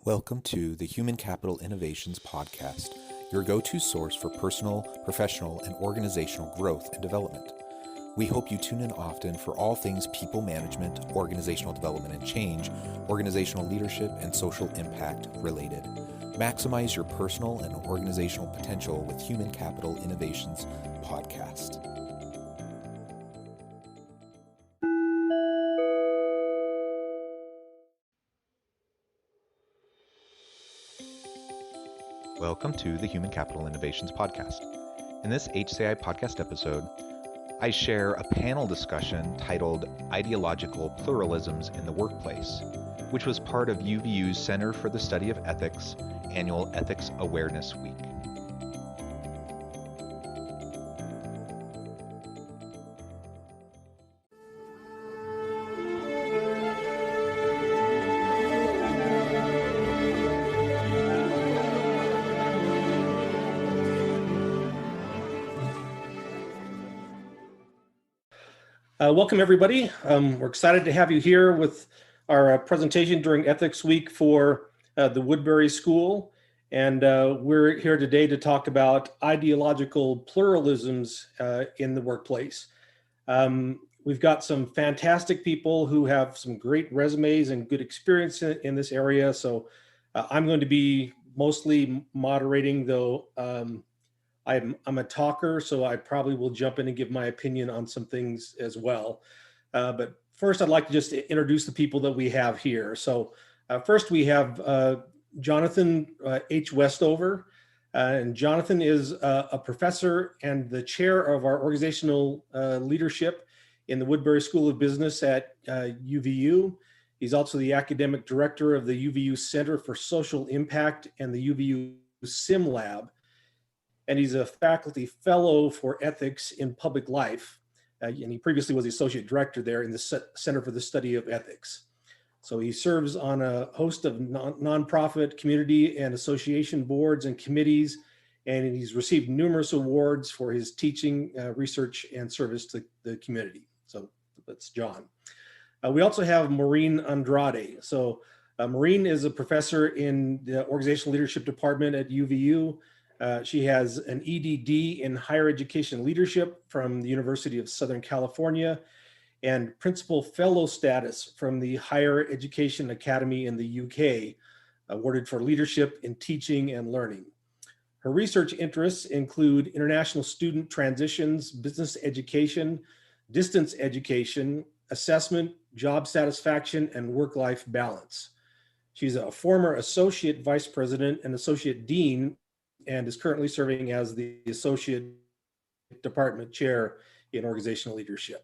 Welcome to the Human Capital Innovations Podcast, your go-to source for personal, professional, and organizational growth and development. We hope you tune in often for all things people management, organizational development and change, organizational leadership, and social impact related. Maximize your personal and organizational potential with Human Capital Innovations Podcast. Welcome to the Human Capital Innovations Podcast. In this HCI podcast episode, I share a panel discussion titled Ideological Pluralisms in the Workplace, which was part of UVU's Center for the Study of Ethics annual Ethics Awareness Week. Welcome, everybody. We're excited to have you here with our presentation during Ethics Week for the Woodbury School. And we're here today to talk about ideological pluralisms in the workplace. We've got some fantastic people who have some great resumes and good experience in this area. So I'm going to be mostly moderating, though. I'm a talker, so I probably will jump in and give my opinion on some things as well. But first, I'd like to just introduce the people that we have here. So first, we have Jonathan H. Westover. And Jonathan is a professor and the chair of our organizational leadership in the Woodbury School of Business at UVU. He's also the academic director of the UVU Center for Social Impact and the UVU Sim Lab. And he's a faculty fellow for ethics in public life. And he previously was the associate director there in the Center for the Study of Ethics. So he serves on a host of nonprofit community and association boards and committees, and he's received numerous awards for his teaching, research, and service to the community. So that's John. We also have Maureen Andrade. So Maureen is a professor in the Organizational Leadership Department at UVU. She has an EDD in Higher Education Leadership from the University of Southern California and Principal Fellow status from the Higher Education Academy in the UK, awarded for leadership in teaching and learning. Her research interests include international student transitions, business education, distance education, assessment, job satisfaction, and work-life balance. She's a former Associate Vice President and Associate Dean and is currently serving as the Associate Department Chair in Organizational Leadership.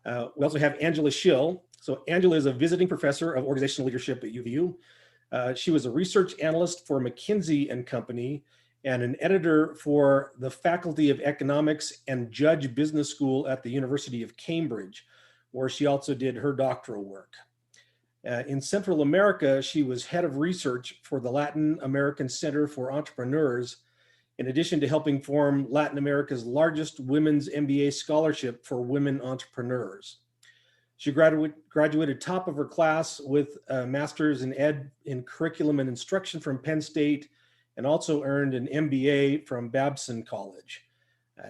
We also have Angela Schill. So Angela is a visiting professor of Organizational Leadership at UVU. She was a research analyst for McKinsey & Company and an editor for the Faculty of Economics and Judge Business School at the University of Cambridge, where she also did her doctoral work. In Central America, she was head of research for the Latin American Center for Entrepreneurs, in addition to helping form Latin America's largest women's MBA scholarship for women entrepreneurs. She graduated top of her class with a master's in ed in curriculum and instruction from Penn State, and also earned an MBA from Babson College.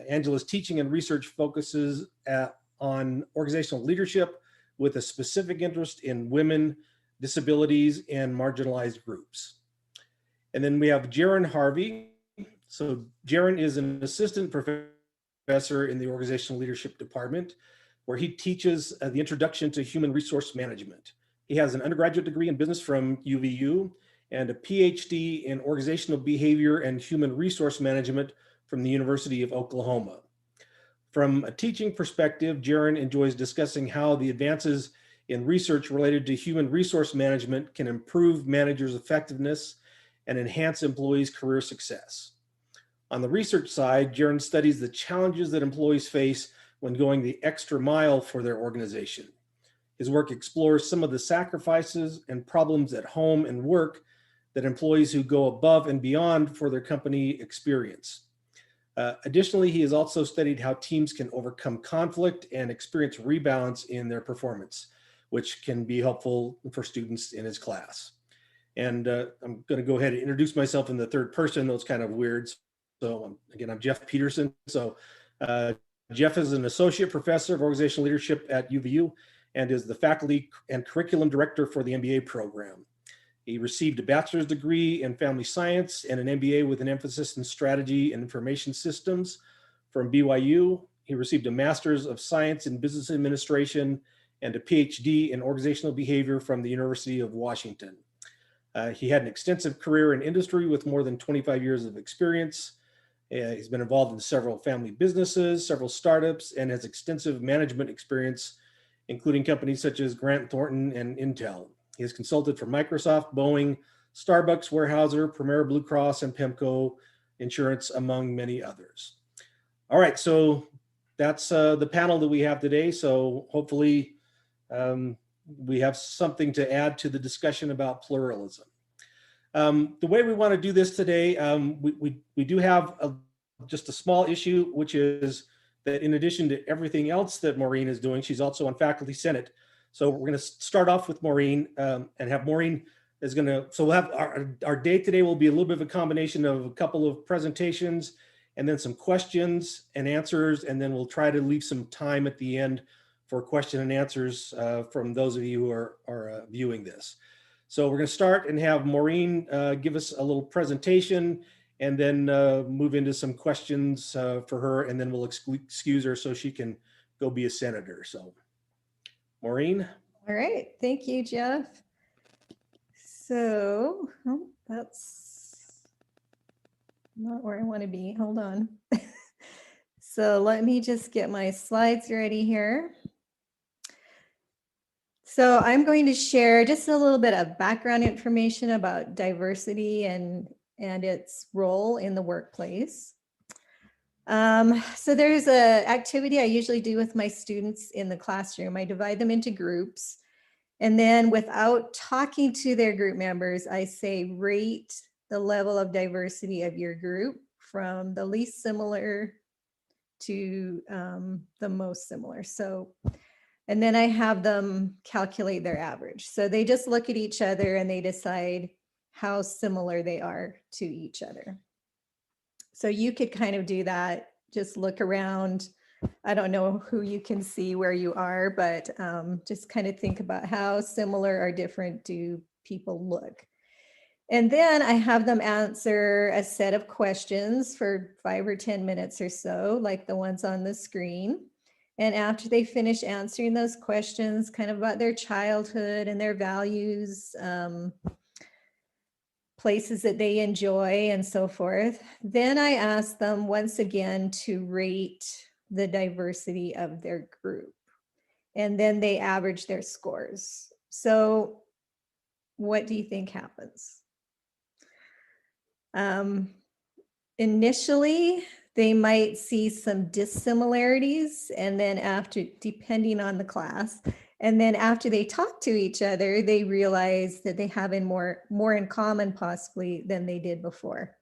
Angela's teaching and research focuses on organizational leadership, with a specific interest in women, disabilities, and marginalized groups. And then we have Jaron Harvey. So Jaron is an assistant professor in the Organizational Leadership Department, where he teaches the introduction to human resource management. He has an undergraduate degree in business from UVU and a PhD in organizational behavior and human resource management from the University of Oklahoma. From a teaching perspective, Jaron enjoys discussing how the advances in research related to human resource management can improve managers' effectiveness and enhance employees' career success. On the research side, Jaron studies the challenges that employees face when going the extra mile for their organization. His work explores some of the sacrifices and problems at home and work that employees who go above and beyond for their company experience. Additionally, he has also studied how teams can overcome conflict and experience rebalance in their performance, which can be helpful for students in his class. And I'm going to go ahead and introduce myself in the third person. That's kind of weird. So again, I'm Jeff Peterson. So Jeff is an associate professor of organizational leadership at UVU and is the faculty and curriculum director for the MBA program. He received a bachelor's degree in family science and an MBA with an emphasis in strategy and information systems from BYU. He received a master's of science in business administration and a PhD in organizational behavior from the University of Washington. He had an extensive career in industry with more than 25 years of experience. He's been involved in several family businesses, several startups, and has extensive management experience, including companies such as Grant Thornton and Intel. He has consulted for Microsoft, Boeing, Starbucks, Weyerhaeuser, Premier Blue Cross, and PEMCO Insurance, among many others. All right, so that's the panel that we have today. So hopefully we have something to add to the discussion about pluralism. The way we want to do this today, we do have just a small issue, which is that in addition to everything else that Maureen is doing, she's also on Faculty Senate. So we're going to start off with Maureen and have Maureen is going to, so we'll have our day today will be a little bit of a combination of a couple of presentations and then some questions and answers. And then we'll try to leave some time at the end for question and answers from those of you who are viewing this. So we're going to start and have Maureen give us a little presentation and then move into some questions for her, and then we'll excuse her so she can go be a senator. So Maureen. All right, thank you, Jeff. So that's not where I want to be. Hold on. So let me just get my slides ready here. So I'm going to share just a little bit of background information about diversity and its role in the workplace. So there's an activity I usually do with my students in the classroom. I divide them into groups, and then without talking to their group members, I say, rate the level of diversity of your group from the least similar to the most similar. So, and then I have them calculate their average. So they just look at each other and they decide how similar they are to each other. So you could kind of do that, just look around. I don't know who you can see where you are, but just kind of think about how similar or different do people look. And then I have them answer a set of questions for 5 or 10 minutes or so, like the ones on the screen. And after they finish answering those questions, kind of about their childhood and their values, places that they enjoy and so forth, then I ask them once again to rate the diversity of their group. And then they average their scores. So what do you think happens? Initially, they might see some dissimilarities, and then after, depending on the class, and then after they talk to each other, they realize that they have more in common possibly than they did before.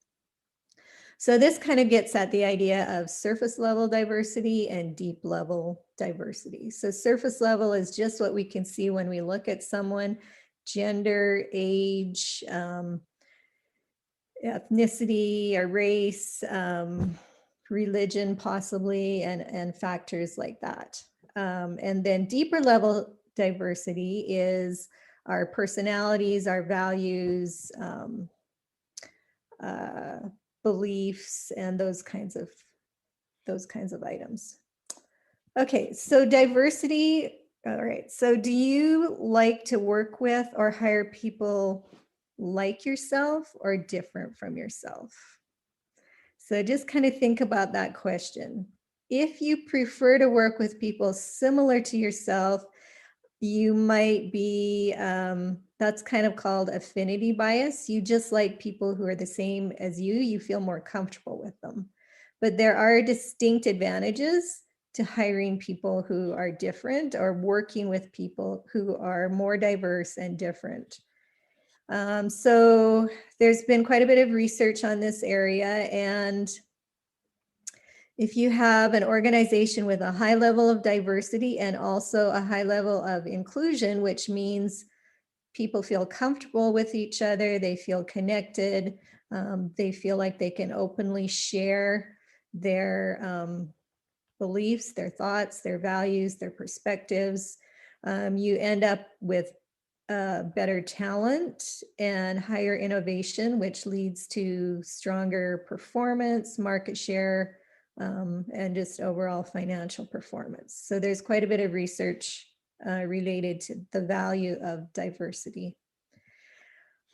So this kind of gets at the idea of surface level diversity and deep level diversity. So surface level is just what we can see when we look at someone: gender, age, ethnicity or race, religion possibly, and factors like that. And then deeper level diversity is our personalities, our values, beliefs, and those kinds of items. Okay, so diversity. All right, so do you like to work with or hire people like yourself or different from yourself? So just kind of think about that question. If you prefer to work with people similar to yourself, you might be, that's kind of called affinity bias. You just like people who are the same as you feel more comfortable with them. But there are distinct advantages to hiring people who are different or working with people who are more diverse and different. So there's been quite a bit of research on this area, and if you have an organization with a high level of diversity and also a high level of inclusion, which means people feel comfortable with each other, they feel connected, they feel like they can openly share their beliefs, their thoughts, their values, their perspectives. You end up with better talent and higher innovation, which leads to stronger performance, market share, and just overall financial performance. So there's quite a bit of research related to the value of diversity.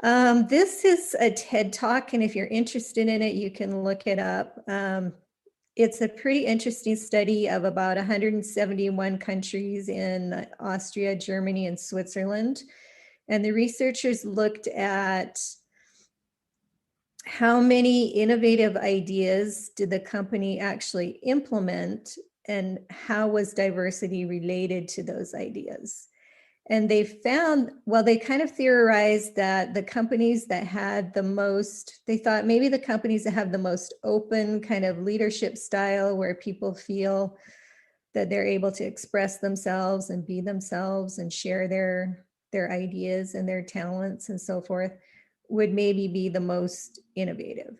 This is a TED Talk, and if you're interested in it, you can look it up. It's a pretty interesting study of about 171 countries in Austria, Germany, and Switzerland. And the researchers looked at how many innovative ideas did the company actually implement, and how was diversity related to those ideas. And they found, well, they kind of theorized that the companies that had the most, they thought maybe the companies that have the most open kind of leadership style, where people feel that they're able to express themselves and be themselves and share their ideas and their talents and so forth, would maybe be the most innovative.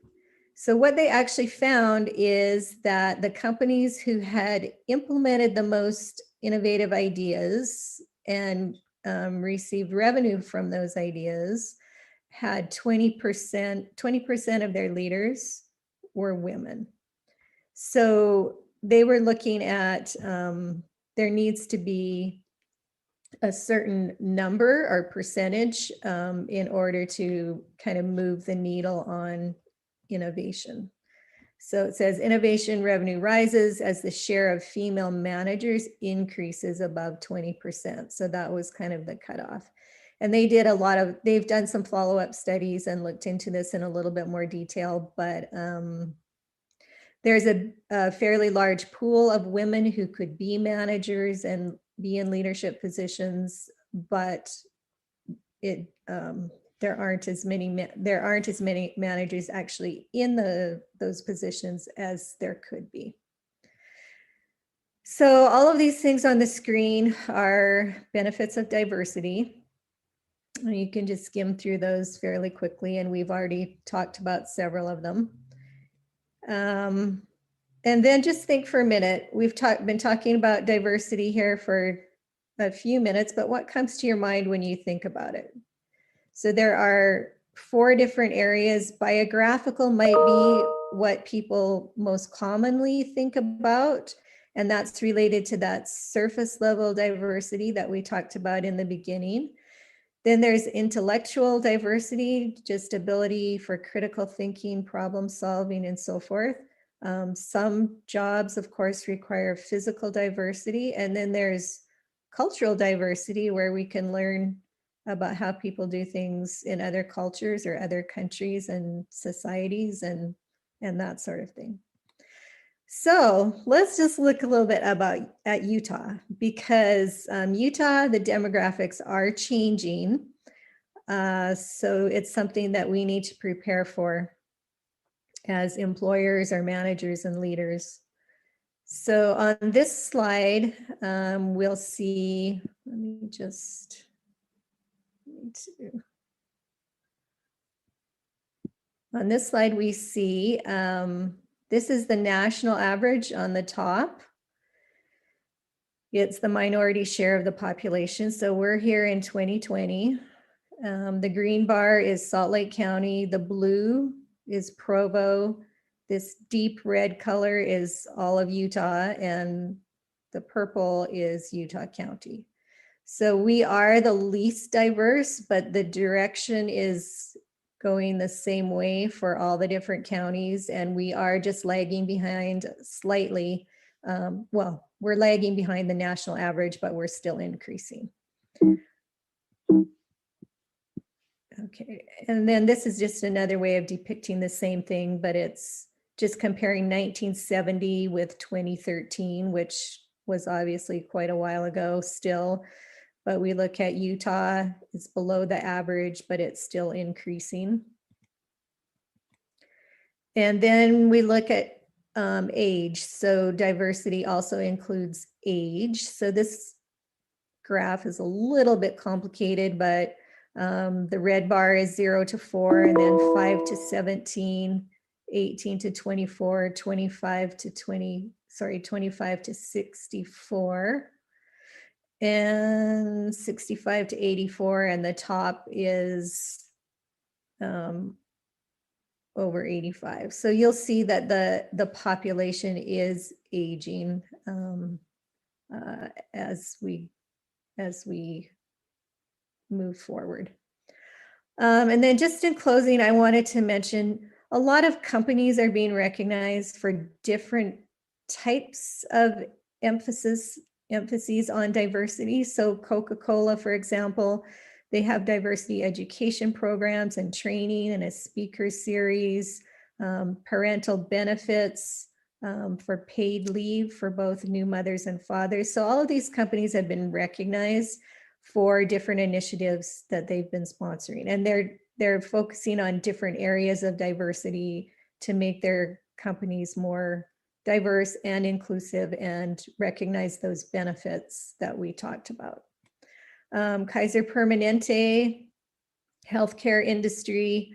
So what they actually found is that the companies who had implemented the most innovative ideas and received revenue from those ideas had 20% of their leaders were women. So they were looking at there needs to be a certain number or percentage in order to kind of move the needle on innovation. So it says innovation revenue rises as the share of female managers increases above 20%. So that was kind of the cutoff. And they did they've done some follow-up studies and looked into this in a little bit more detail, but there's a fairly large pool of women who could be managers and be in leadership positions, but there aren't as many managers actually in those positions as there could be. So all of these things on the screen are benefits of diversity. You can just skim through those fairly quickly, and we've already talked about several of them. And then just think for a minute, we've been talking about diversity here for a few minutes, but what comes to your mind when you think about it? So there are 4 different areas. Biographical might be what people most commonly think about, and that's related to that surface level diversity that we talked about in the beginning. Then there's intellectual diversity, just ability for critical thinking, problem solving, and so forth. Some jobs, of course, require physical diversity. And then there's cultural diversity, where we can learn about how people do things in other cultures or other countries and societies and that sort of thing. So let's just look a little bit at Utah, because Utah, the demographics are changing. So it's something that we need to prepare for as employers or managers and leaders. So on this slide, we'll see, let me just, on this slide, we see, this is the national average on the top. It's the minority share of the population. So we're here in 2020. The green bar is Salt Lake County. The blue is Provo. This deep red color is all of Utah, and the purple is Utah County. So we are the least diverse, but the direction is going the same way for all the different counties, and we are just lagging behind slightly. Well, we're lagging behind the national average, but we're still increasing. Okay, and then this is just another way of depicting the same thing, but it's just comparing 1970 with 2013, which was obviously quite a while ago still. But we look at Utah, it's below the average, but it's still increasing. And then we look at age. So diversity also includes age. So this graph is a little bit complicated, but The red bar is 0 to 4, and then 5 to 17, 18 to 24, 25 to 25 to 64, and 65 to 84, and the top is over 85. So you'll see that the population is aging as we move forward. And then just in closing, I wanted to mention a lot of companies are being recognized for different types of emphases on diversity. So Coca-Cola, for example, they have diversity education programs and training and a speaker series, parental benefits for paid leave for both new mothers and fathers. So all of these companies have been recognized for different initiatives that they've been sponsoring. And they're focusing on different areas of diversity to make their companies more diverse and inclusive and recognize those benefits that we talked about. Kaiser Permanente, healthcare industry,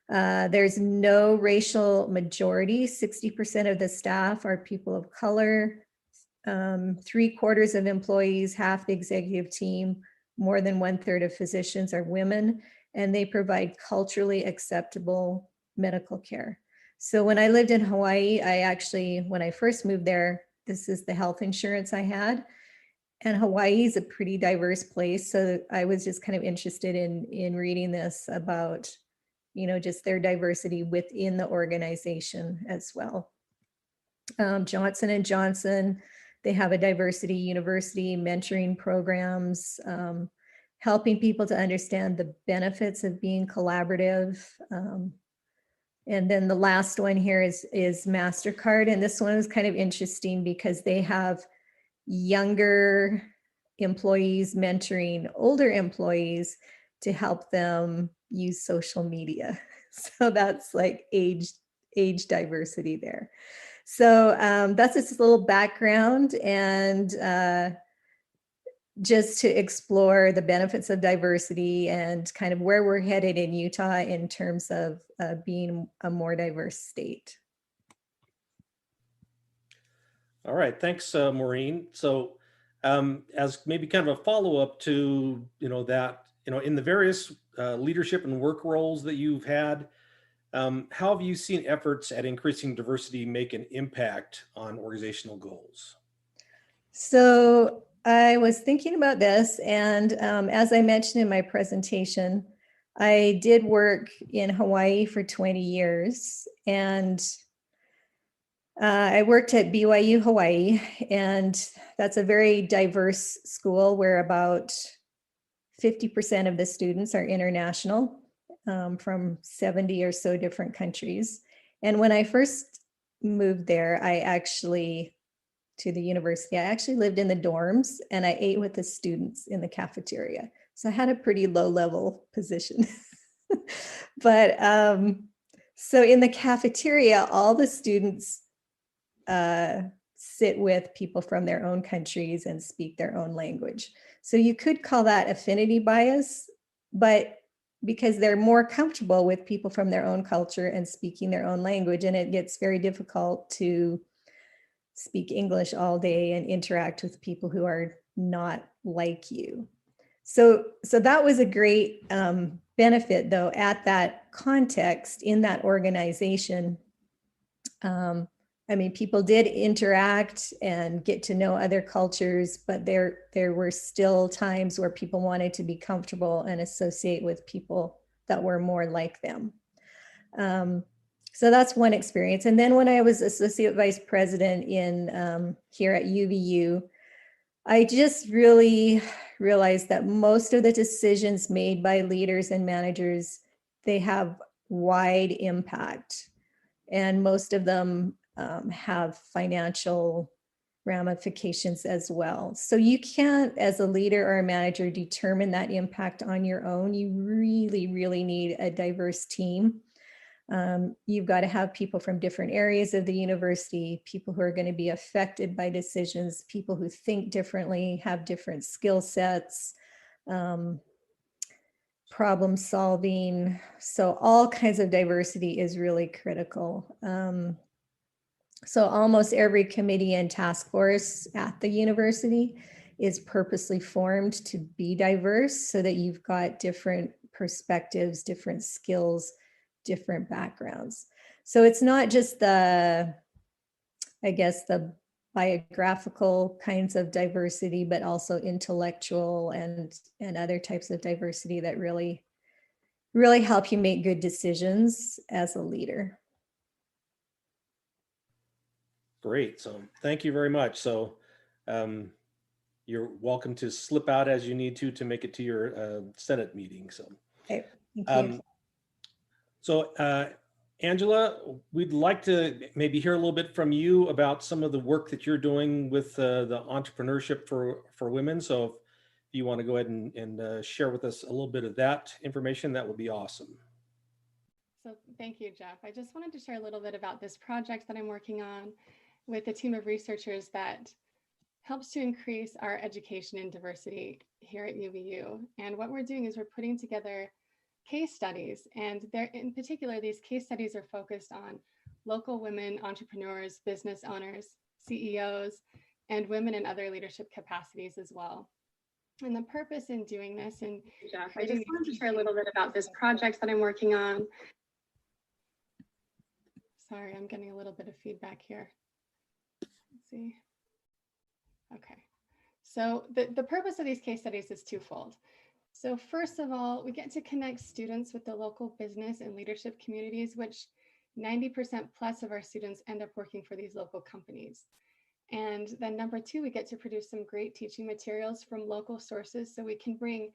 there's no racial majority. 60% of the staff are people of color. 3/4 of employees, half the executive team, more than 1/3 of physicians are women, and they provide culturally acceptable medical care. So when I lived in Hawaii, when I first moved there, this is the health insurance I had. And Hawaii is a pretty diverse place. So I was just kind of interested in reading this about, just their diversity within the organization as well. Johnson & Johnson, they have a diversity university, mentoring programs, helping people to understand the benefits of being collaborative. And then the last one here is MasterCard. And this one was kind of interesting because they have younger employees mentoring older employees to help them use social media. So that's like age diversity there. So that's just a little background and just to explore the benefits of diversity and kind of where we're headed in Utah in terms of being a more diverse state. All right, thanks, Maureen. So as maybe kind of a follow-up to, that, in the various leadership and work roles that you've had, how have you seen efforts at increasing diversity make an impact on organizational goals? So I was thinking about this, and as I mentioned in my presentation, I did work in Hawaii for 20 years, and I worked at BYU Hawaii, and that's a very diverse school where about 50% of the students are international from 70 or so different countries. And when I first moved there, to the university, I actually lived in the dorms and I ate with the students in the cafeteria. So I had a pretty low level position. But so in the cafeteria, all the students sit with people from their own countries and speak their own language. So you could call that affinity bias, but because they're more comfortable with people from their own culture and speaking their own language, and it gets very difficult to speak English all day and interact with people who are not like you. So that was a great benefit, though, at that context in that organization. People did interact and get to know other cultures, but there were still times where people wanted to be comfortable and associate with people that were more like them. So that's one experience. And then when I was associate vice president here at UVU, I just really realized that most of the decisions made by leaders and managers, they have wide impact. And most of them have financial ramifications as well. So you can't, as a leader or a manager, determine that impact on your own. You really, really need a diverse team. You've got to have people from different areas of the university, people who are going to be affected by decisions, people who think differently, have different skill sets. problem solving. So all kinds of diversity is really critical. So almost every committee and task force at the university is purposely formed to be diverse so that you've got different perspectives, different skills, different backgrounds. So it's not just the, I guess, the biographical kinds of diversity, but also intellectual and other types of diversity that really help you make good decisions as a leader. Great. So thank you very much. So you're welcome to slip out as you need to make it to your Senate meeting. So, Okay, thank you. So Angela, we'd like to maybe hear a little bit from you about some of the work that you're doing with the entrepreneurship for women. So if you want to go ahead and share with us a little bit of that information, that would be awesome. So thank you, Jeff. I just wanted to share a little bit about this project that I'm working on with a team of researchers that helps to increase our education in diversity here at UVU. And what we're doing is we're putting together case studies, and in particular, these case studies are focused on local women entrepreneurs, business owners, CEOs, and women in other leadership capacities as well. And the purpose in doing this, and Jeff, I just wanted to share a little bit about this project that I'm working on. Sorry, I'm getting a little bit of feedback here. Let's see. Okay, so the purpose of these case studies is twofold. So first of all, we get to connect students with the local business and leadership communities, which 90% plus of our students end up working for these local companies. And then number two, we get to produce some great teaching materials from local sources so we can bring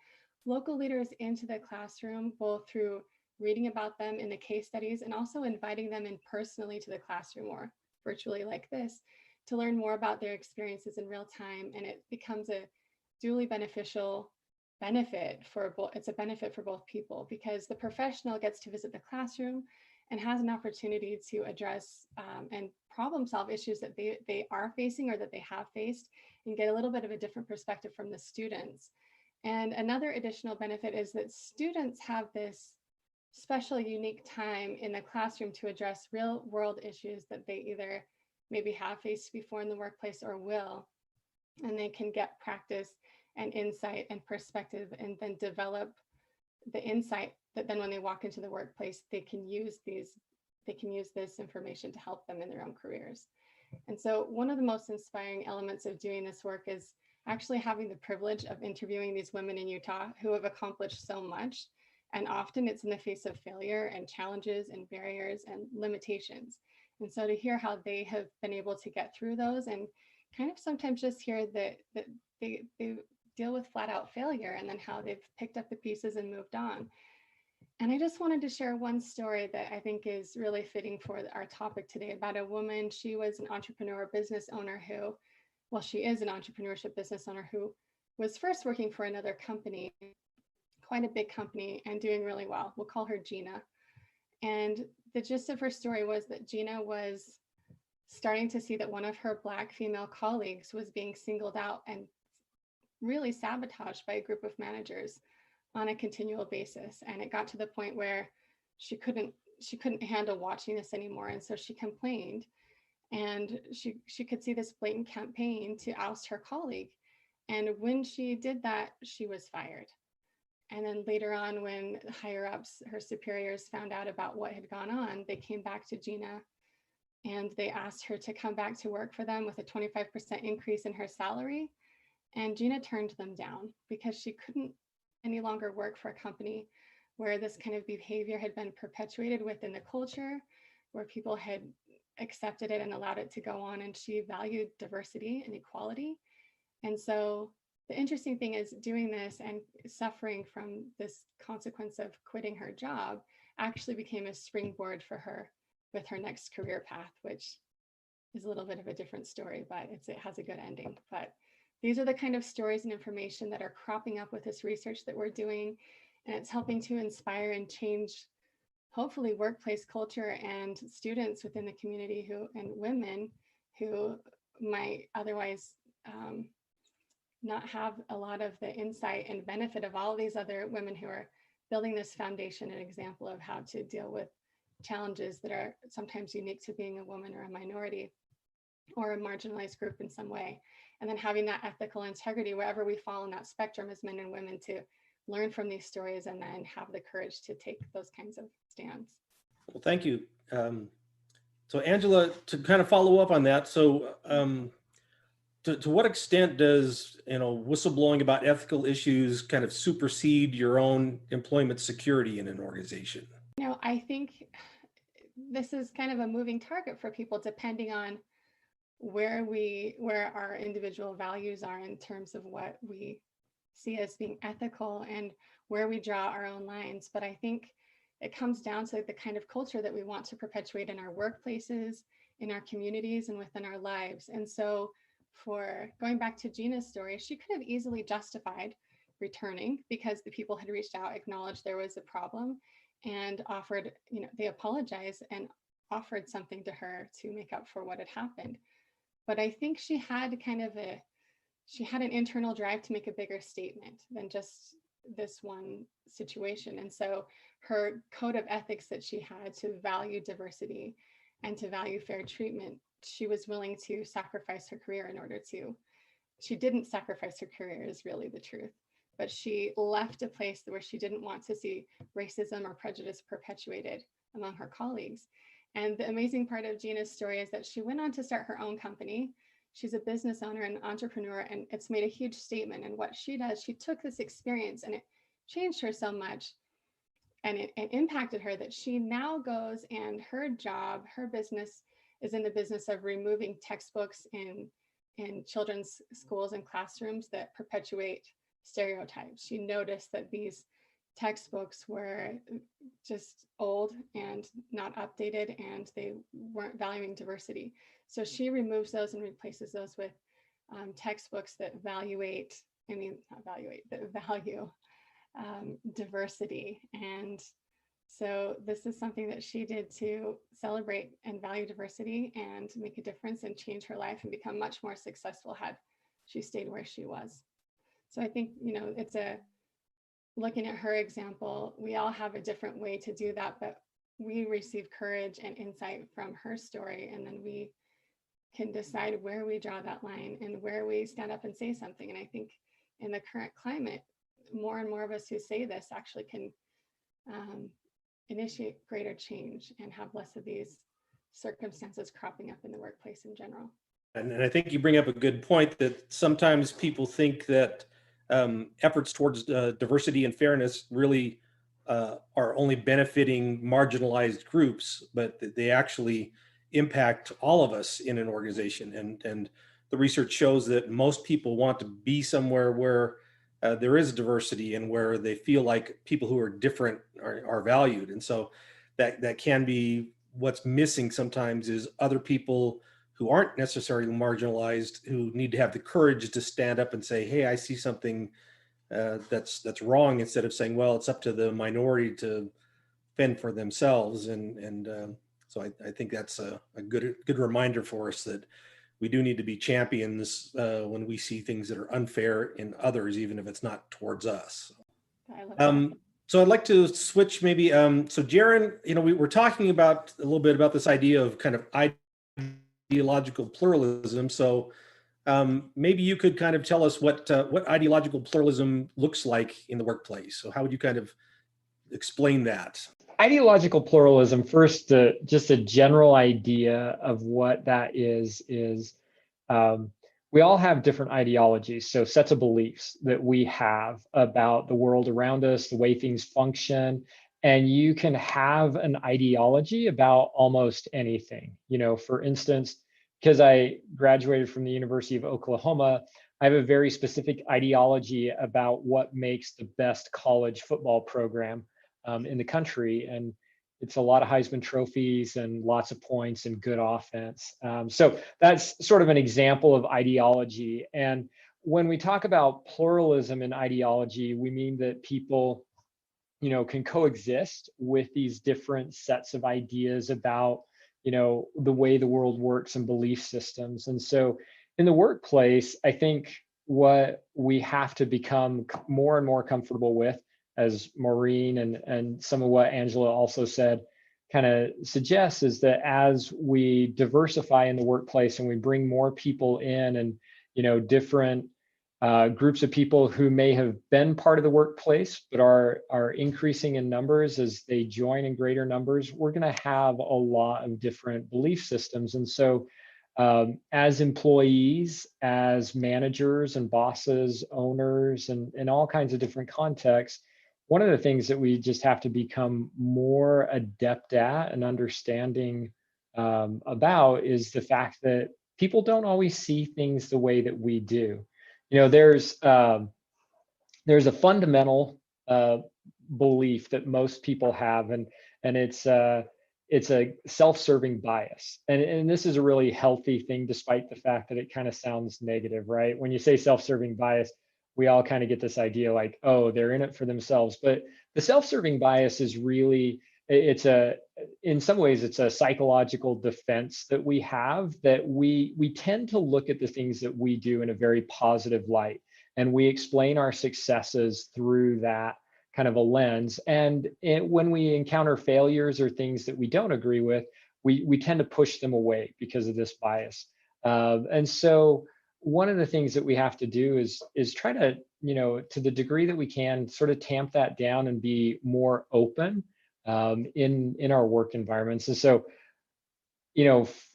local leaders into the classroom, both through reading about them in the case studies and also inviting them in personally to the classroom or virtually like this to learn more about their experiences in real time. And it becomes a duly beneficial benefit for both. It's a benefit for both people because the professional gets to visit the classroom and has an opportunity to address and problem solve issues that they are facing or that they have faced and get a little bit of a different perspective from the students. And another additional benefit is that students have this special, unique time in the classroom to address real world issues that they either maybe have faced before in the workplace or will, and they can get practice and insight and perspective and then develop the insight that then when they walk into the workplace, they can use this information to help them in their own careers. And so one of the most inspiring elements of doing this work is actually having the privilege of interviewing these women in Utah who have accomplished so much. And often it's in the face of failure and challenges and barriers and limitations. And so to hear how they have been able to get through those and kind of sometimes just hear that they deal with flat out failure and then how they've picked up the pieces and moved on. And I just wanted to share one story that I think is really fitting for our topic today about a woman. She was an entrepreneur business owner who, well, she is an entrepreneurship business owner who was first working for another company, quite a big company and doing really well. We'll call her Gina. And the gist of her story was that Gina was starting to see that one of her Black female colleagues was being singled out and really sabotaged by a group of managers on a continual basis. And it got to the point where she couldn't handle watching this anymore. And so she complained, and she could see this blatant campaign to oust her colleague. And when she did that, she was fired. And then later on, when higher ups, her superiors, found out about what had gone on, they came back to Gina and they asked her to come back to work for them with a 25% increase in her salary. And Gina turned them down because she couldn't any longer work for a company where this kind of behavior had been perpetuated within the culture, where people had accepted it and allowed it to go on. And she valued diversity and equality. And so the interesting thing is doing this and suffering from this consequence of quitting her job actually became a springboard for her with her next career path, which is a little bit of a different story, but it has a good ending. But these are the kind of stories and information that are cropping up with this research that we're doing, and it's helping to inspire and change, hopefully, workplace culture and students within the community and women who might otherwise not have a lot of the insight and benefit of all of these other women who are building this foundation and example of how to deal with challenges that are sometimes unique to being a woman or a minority or a marginalized group in some way. And then having that ethical integrity wherever we fall in that spectrum as men and women to learn from these stories and then have the courage to take those kinds of stands. Well, thank you. So Angela, to kind of follow up on that, so to what extent does, whistleblowing about ethical issues kind of supersede your own employment security in an organization? I think this is kind of a moving target for people depending on where our individual values are in terms of what we see as being ethical and where we draw our own lines. But I think it comes down to the kind of culture that we want to perpetuate in our workplaces, in our communities, and within our lives. And so for going back to Gina's story, she could have easily justified returning because the people had reached out, acknowledged there was a problem, and offered, they apologized and offered something to her to make up for what had happened. But I think she had an internal drive to make a bigger statement than just this one situation. And so her code of ethics that she had to value diversity and to value fair treatment, she was willing to sacrifice her career in order to. She didn't sacrifice her career is really the truth, but she left a place where she didn't want to see racism or prejudice perpetuated among her colleagues. And the amazing part of Gina's story is that she went on to start her own company. She's a business owner and entrepreneur, and it's made a huge statement. And what she does, she took this experience and it changed her so much. And it impacted her that she now goes and her job, her business is in the business of removing textbooks in children's schools and classrooms that perpetuate stereotypes. She noticed that these textbooks were just old and not updated, and they weren't valuing diversity. So she removes those and replaces those with textbooks that value diversity. And so this is something that she did to celebrate and value diversity and make a difference and change her life and become much more successful had she stayed where she was. So I think, it's looking at her example, we all have a different way to do that, but we receive courage and insight from her story, and then we can decide where we draw that line and where we stand up and say something. And I think in the current climate, more and more of us who say this actually can initiate greater change and have less of these circumstances cropping up in the workplace in general. And I think you bring up a good point that sometimes people think that efforts towards diversity and fairness really are only benefiting marginalized groups, but they actually impact all of us in an organization. And the research shows that most people want to be somewhere where there is diversity and where they feel like people who are different are valued. And so that can be what's missing sometimes is other people who aren't necessarily marginalized, who need to have the courage to stand up and say, hey, I see something that's wrong, instead of saying, well, it's up to the minority to fend for themselves. So I think that's a good reminder for us that we do need to be champions when we see things that are unfair in others, even if it's not towards us. So I'd like to switch maybe. So Jaron, we were talking about a little bit about this idea of kind of ideological pluralism. So maybe you could kind of tell us what ideological pluralism looks like in the workplace. So how would you kind of explain that? Ideological pluralism, first, just a general idea of what that is we all have different ideologies, so sets of beliefs that we have about the world around us, the way things function, and you can have an ideology about almost anything. For instance, because I graduated from the University of Oklahoma, I have a very specific ideology about what makes the best college football program in the country. And it's a lot of Heisman trophies and lots of points and good offense. So that's sort of an example of ideology. And when we talk about pluralism in ideology, we mean that people, can coexist with these different sets of ideas about, the way the world works and belief systems. And so in the workplace, I think what we have to become more and more comfortable with, as Maureen and some of what Angela also said kind of suggests, is that as we diversify in the workplace and we bring more people in, and different groups of people who may have been part of the workplace but are increasing in numbers as they join in greater numbers, we're going to have a lot of different belief systems. And so as employees, as managers and bosses, owners, and all kinds of different contexts, one of the things that we just have to become more adept at and understanding about is the fact that people don't always see things the way that we do. There's a fundamental belief that most people have, and it's a self-serving bias, and this is a really healthy thing, despite the fact that it kind of sounds negative, right? When you say self-serving bias, we all kind of get this idea like, oh, they're in it for themselves. But the self-serving bias is really, in some ways, it's a psychological defense that we have, that we tend to look at the things that we do in a very positive light, and we explain our successes through that kind of a lens. And when we encounter failures or things that we don't agree with, we tend to push them away because of this bias. And so one of the things that we have to do is try to, to the degree that we can, sort of tamp that down and be more open in our work environments. And so,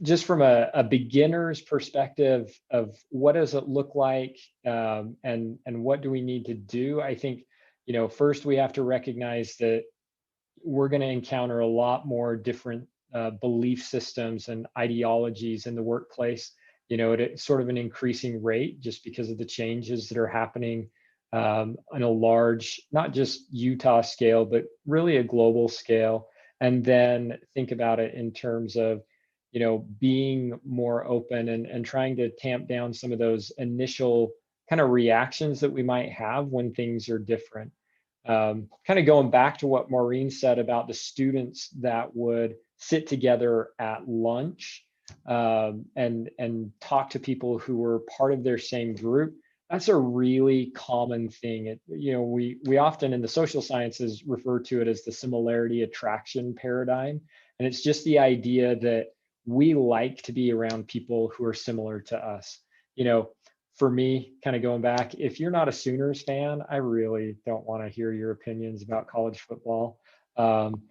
just from a beginner's perspective of what does it look like, and what do we need to do, I think, first we have to recognize that we're going to encounter a lot more different belief systems and ideologies in the workplace, at sort of an increasing rate, just because of the changes that are happening on a large, not just Utah scale, but really a global scale. And then think about it in terms of, being more open and trying to tamp down some of those initial kind of reactions that we might have when things are different. Kind of going back to what Maureen said about the students that would sit together at lunch and talk to people who were part of their same group. That's a really common thing. We often in the social sciences refer to it as the similarity attraction paradigm. And it's just the idea that we like to be around people who are similar to us. For me, kind of going back, if you're not a Sooners fan, I really don't want to hear your opinions about college football. And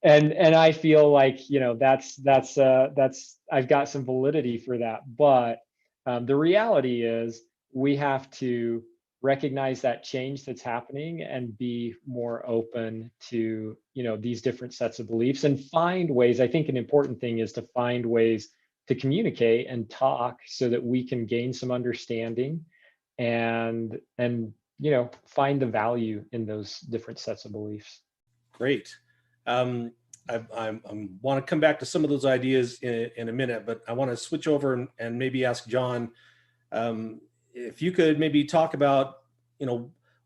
I feel like, that's I've got some validity for that. But the reality is we have to recognize that change that's happening and be more open to, these different sets of beliefs, and find ways. I think an important thing is to find ways to communicate and talk so that we can gain some understanding and find the value in those different sets of beliefs. Great. I want to come back to some of those ideas in a minute, but I want to switch over and maybe ask John, if you could maybe talk about,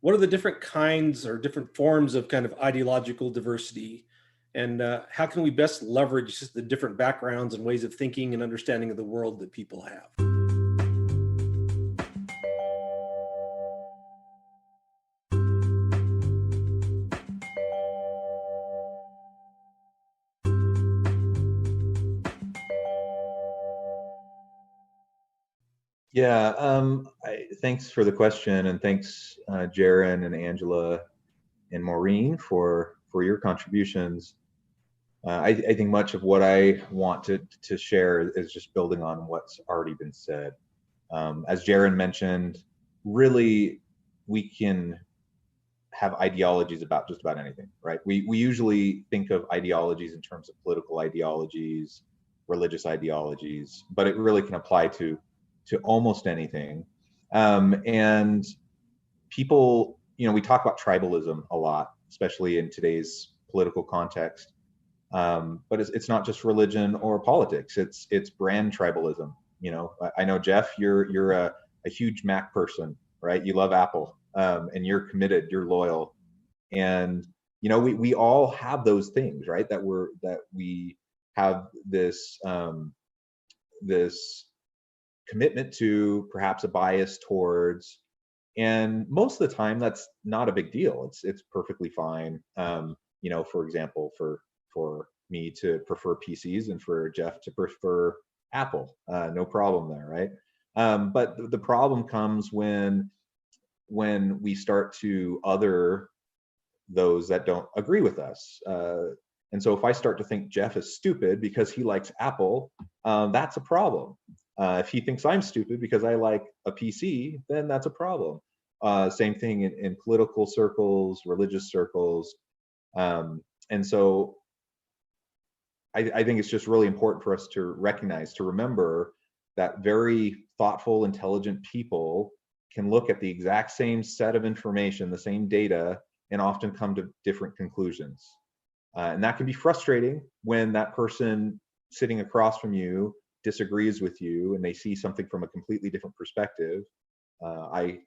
what are the different kinds or different forms of kind of ideological diversity, and how can we best leverage the different backgrounds and ways of thinking and understanding of the world that people have? Yeah, thanks for the question, and thanks, Jaron and Angela and Maureen for your contributions. I think much of what I want to share is just building on what's already been said. As Jaron mentioned, really, we can have ideologies about just about anything, right? We usually think of ideologies in terms of political ideologies, religious ideologies, but it really can apply to almost anything. And people, we talk about tribalism a lot, especially in today's political context. But it's not just religion or politics. It's brand tribalism. I know, Jeff, you're a huge Mac person, right? You love Apple, and you're committed, you're loyal. And, we all have those things, right? That we have this commitment to, perhaps a bias towards. And most of the time, that's not a big deal. It's perfectly fine. You know, for example, for me to prefer PCs and for Jeff to prefer Apple, no problem there, right? But the problem comes when we start to other those that don't agree with us. And so if I start to think Jeff is stupid because he likes Apple, that's a problem. If he thinks I'm stupid because I like a PC, then that's a problem. Same thing in political circles, religious circles. And so I think it's just really important for us to recognize, to remember that very thoughtful, intelligent people can look at the exact same set of information, the same data, and often come to different conclusions. And that can be frustrating when that person sitting across from you disagrees with you and they see something from a completely different perspective. I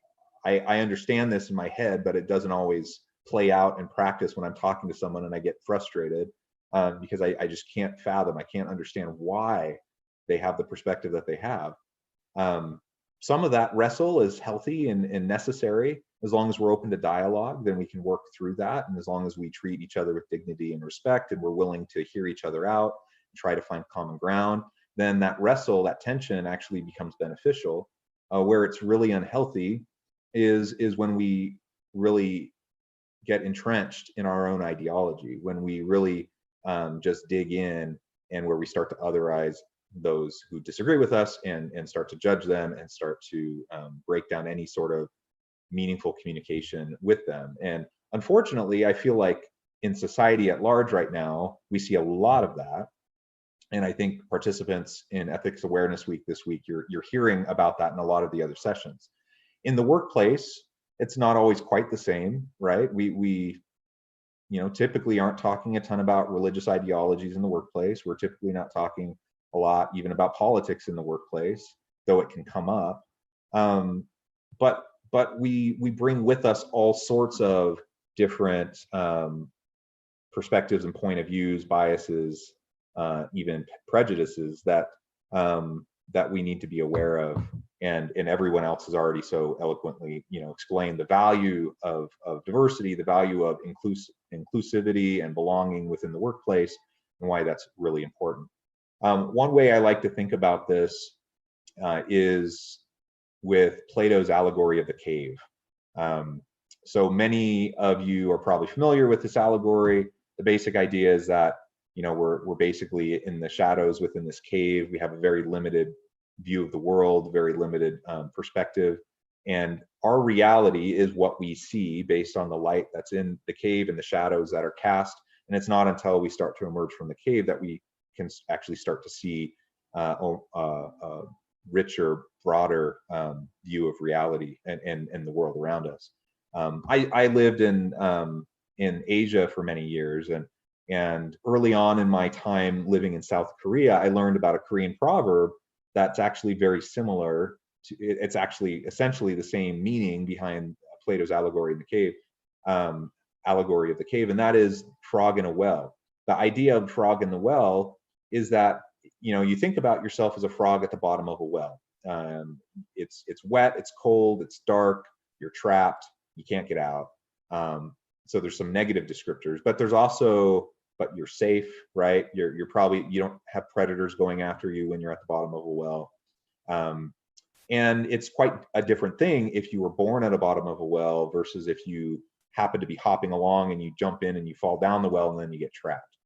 understand this in my head, but it doesn't always play out in practice when I'm talking to someone and I get frustrated because I just can't fathom, I can't understand why they have the perspective that they have. Some of that wrestle is healthy and necessary. As long as we're open to dialogue, then we can work through that. And as long as we treat each other with dignity and respect, and we're willing to hear each other out, and try to find common ground, then that wrestle, that tension actually becomes beneficial. Where it's really unhealthy is when we really get entrenched in our own ideology, when we really just dig in, and where we start to otherize those who disagree with us and start to judge them and start to break down any sort of meaningful communication with them. And unfortunately, I feel like in society at large right now, we see a lot of that. And I think participants in Ethics Awareness Week this week, you're hearing about that in a lot of the other sessions. In the workplace, it's not always quite the same, right? We typically aren't talking a ton about religious ideologies in the workplace. We're typically not talking a lot even about politics in the workplace, though it can come up. But we bring with us all sorts of different perspectives and point of views, biases, even prejudices that we need to be aware of. And everyone else has already so eloquently, explained the value of diversity, the value of inclusivity and belonging within the workplace, and why that's really important. One way I like to think about this is with Plato's allegory of the cave. So many of you are probably familiar with this allegory. The basic idea is that we're basically in the shadows within this cave. We have a very limited view of the world, very limited perspective, and our reality is what we see based on the light that's in the cave and the shadows that are cast. And it's not until we start to emerge from the cave that we can actually start to see a richer, broader view of reality and the world around us. I lived in Asia for many years, and early on in my time living in South Korea, I learned about a Korean proverb that's actually very similar to, it's actually essentially the same meaning behind Plato's allegory of the cave, and that is frog in a well. The idea of frog in the well is that you think about yourself as a frog at the bottom of a well. It's wet, it's cold, it's dark, you're trapped, you can't get out. So there's some negative descriptors, but there's also, but you're safe, right? You're probably, you don't have predators going after you when you're at the bottom of a well. And it's quite a different thing if you were born at the bottom of a well versus if you happen to be hopping along and you jump in and you fall down the well and then you get trapped.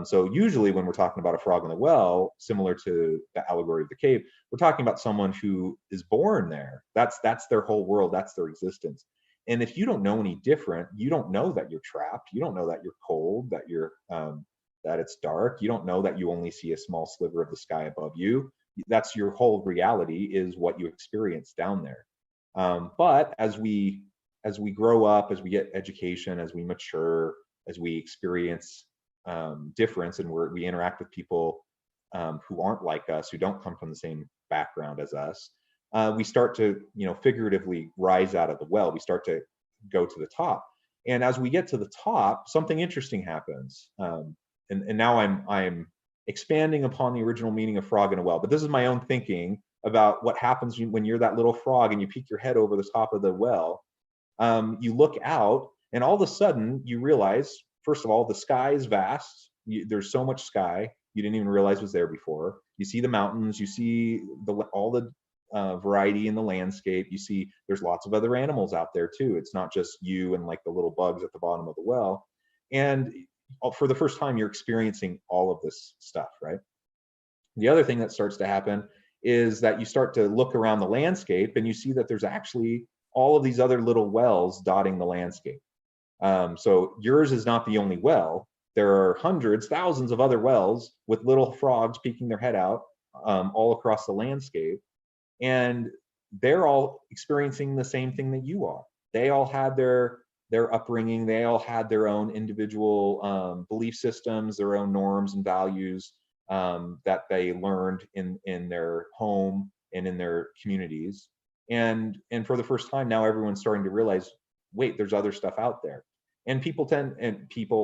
So usually when we're talking about a frog in the well, similar to the allegory of the cave, we're talking about someone who is born there. That's their whole world, that's their existence. And if you don't know any different, you don't know that you're trapped. You don't know that you're cold, that you're that it's dark. You don't know that you only see a small sliver of the sky above you. That's your whole reality, is what you experience down there. But as we grow up, as we get education, as we mature, as we experience difference, and we interact with people who aren't like us, who don't come from the same background as us, we start to, figuratively rise out of the well. We start to go to the top, and as we get to the top, something interesting happens. And now I'm expanding upon the original meaning of frog in a well, but this is my own thinking about what happens when you're that little frog and you peek your head over the top of the well. You look out, and all of a sudden you realize, first of all, the sky is vast. There's so much sky you didn't even realize was there before. You see the mountains, you see all the variety in the landscape. You see there's lots of other animals out there too. It's not just you and like the little bugs at the bottom of the well. And for the first time, you're experiencing all of this stuff, right? The other thing that starts to happen is that you start to look around the landscape and you see that there's actually all of these other little wells dotting the landscape. So yours is not the only well. There are hundreds, thousands of other wells with little frogs peeking their head out all across the landscape. And they're all experiencing the same thing that you are. They all had their upbringing. They all had their own individual belief systems, their own norms and values that they learned in their home and in their communities. And for the first time, now everyone's starting to realize, wait, there's other stuff out there. And people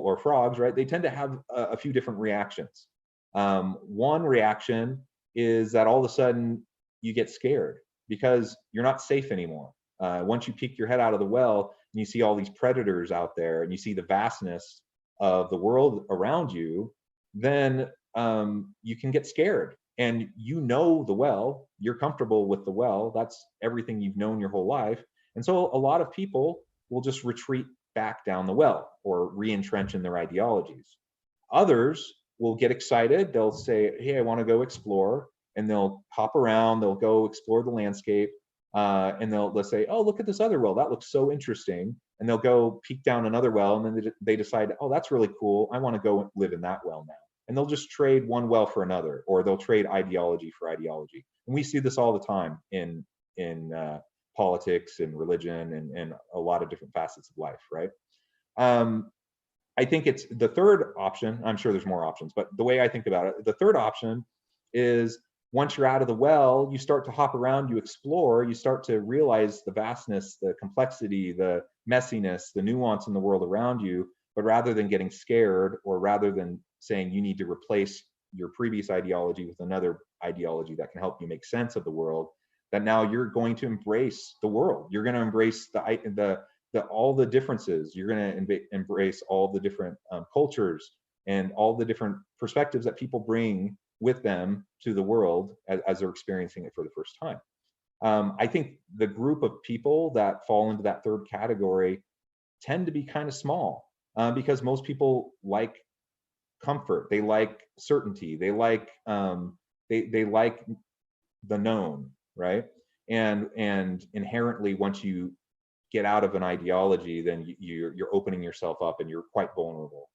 or frogs, right? They tend to have a few different reactions. One reaction is that all of a sudden you get scared because you're not safe anymore. Once you peek your head out of the well and you see all these predators out there and you see the vastness of the world around you, then you can get scared. And you know the well, you're comfortable with the well. That's everything you've known your whole life. And so a lot of people will just retreat back down the well or re-entrench in their ideologies. Others will get excited. They'll say, hey, I want to go explore. And they'll hop around, they'll go explore the landscape, and they'll say, oh, look at this other well, that looks so interesting. And they'll go peek down another well, and then they decide, oh, that's really cool, I want to go live in that well now. And they'll just trade one well for another, or they'll trade ideology for ideology. And we see this all the time in politics and religion and a lot of different facets of life, right? I think it's the third option. I'm sure there's more options, but the way I think about it, the third option is once you're out of the well, you start to hop around, you explore, you start to realize the vastness, the complexity, the messiness, the nuance in the world around you. But rather than getting scared, or rather than saying you need to replace your previous ideology with another ideology that can help you make sense of the world, that now you're going to embrace the world. You're going to embrace all the differences. You're going to embrace all the different cultures and all the different perspectives that people bring with them to the world as they're experiencing it for the first time. I think the group of people that fall into that third category tend to be kind of small because most people like comfort, they like certainty, they like they like the known, right? And inherently, once you get out of an ideology, then you're opening yourself up and you're quite vulnerable.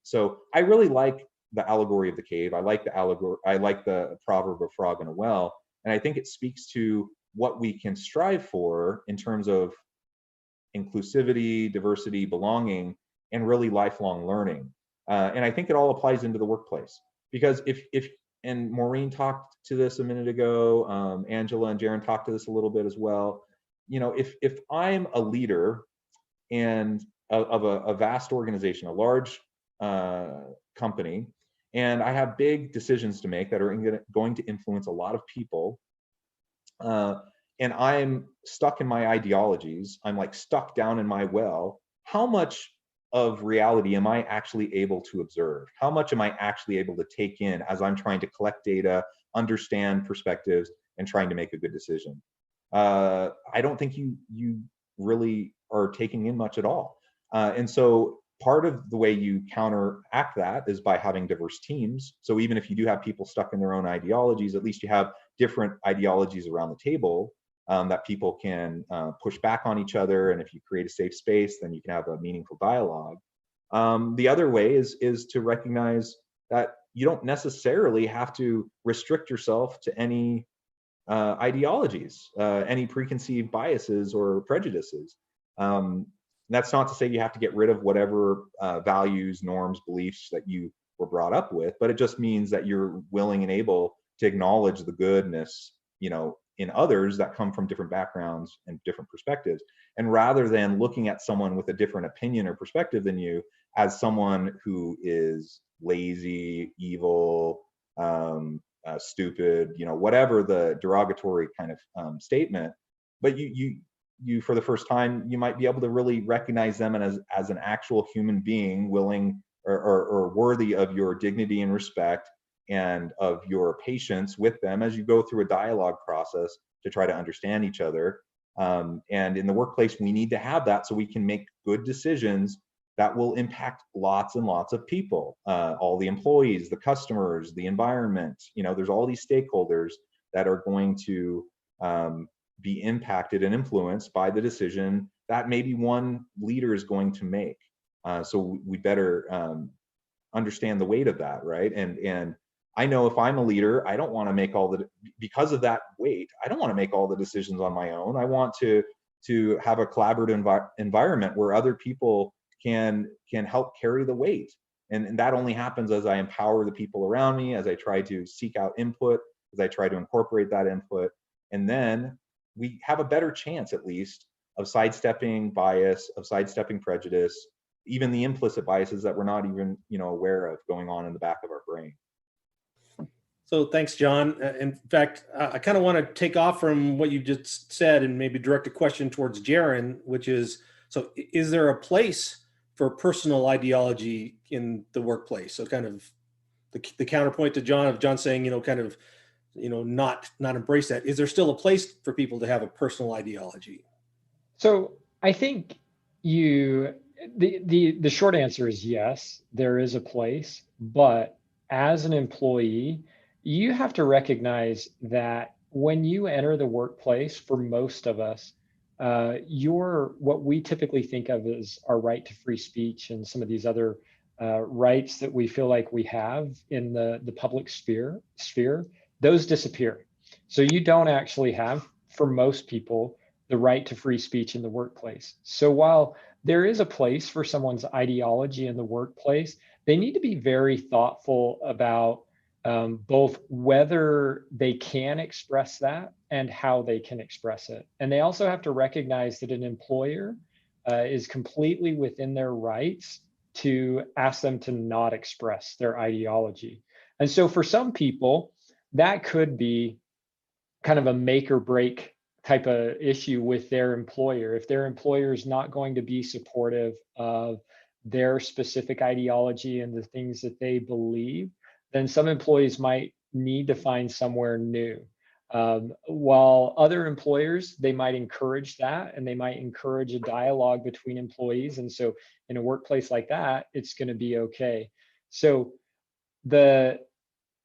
So I really like the allegory of the cave. I like the proverb of frog in a well. And I think it speaks to what we can strive for in terms of inclusivity, diversity, belonging, and really lifelong learning. And I think it all applies into the workplace, because and Maureen talked to this a minute ago, Angela and Jaron talked to this a little bit as well. You know, if I'm a leader and of a vast organization, a large company, and I have big decisions to make that are going to influence a lot of people, and I'm stuck in my ideologies, I'm like stuck down in my well, how much of reality am I actually able to observe? How much am I actually able to take in as I'm trying to collect data, understand perspectives, and trying to make a good decision? I don't think you really are taking in much at all. And so part of the way you counteract that is by having diverse teams. So even if you do have people stuck in their own ideologies, at least you have different ideologies around the table that people can push back on each other. And if you create a safe space, then you can have a meaningful dialogue. The other way is to recognize that you don't necessarily have to restrict yourself to any ideologies, any preconceived biases or prejudices. That's not to say you have to get rid of whatever values, norms, beliefs that you were brought up with, but it just means that you're willing and able to acknowledge the goodness, you know, in others that come from different backgrounds and different perspectives. And rather than looking at someone with a different opinion or perspective than you as someone who is lazy, evil, stupid, whatever the derogatory kind of statement. But you for the first time, you might be able to really recognize them as an actual human being, willing or worthy of your dignity and respect, and of your patience with them as you go through a dialogue process to try to understand each other. And in the workplace, we need to have that so we can make good decisions that will impact lots and lots of people, all the employees, the customers, the environment. There's all these stakeholders that are going to be impacted and influenced by the decision that maybe one leader is going to make. So we better understand the weight of that, right? And I know if I'm a leader, I don't want to make because of that weight, I don't want to make all the decisions on my own. I want to have a collaborative environment where other people can help carry the weight. And that only happens as I empower the people around me, as I try to seek out input, as I try to incorporate that input. And then we have a better chance, at least, of sidestepping bias, of sidestepping prejudice, even the implicit biases that we're not even aware of going on in the back of our brain. So thanks, John. In fact, I kind of want to take off from what you just said and maybe direct a question towards Jaron, which is, so is there a place for personal ideology in the workplace? So kind of the counterpoint to John saying, not embrace that. Is there still a place for people to have a personal ideology? So I think the short answer is yes, there is a place, but as an employee, you have to recognize that when you enter the workplace, for most of us, what we typically think of as our right to free speech and some of these other rights that we feel like we have in the public sphere, those disappear. So you don't actually have, for most people, the right to free speech in the workplace. So while there is a place for someone's ideology in the workplace, they need to be very thoughtful about both whether they can express that and how they can express it. And they also have to recognize that an employer is completely within their rights to ask them to not express their ideology. And so for some people, that could be kind of a make or break type of issue with their employer. If their employer is not going to be supportive of their specific ideology and the things that they believe, then some employees might need to find somewhere new. While other employers, they might encourage that, and they might encourage a dialogue between employees. And so in a workplace like that, it's going to be okay. So the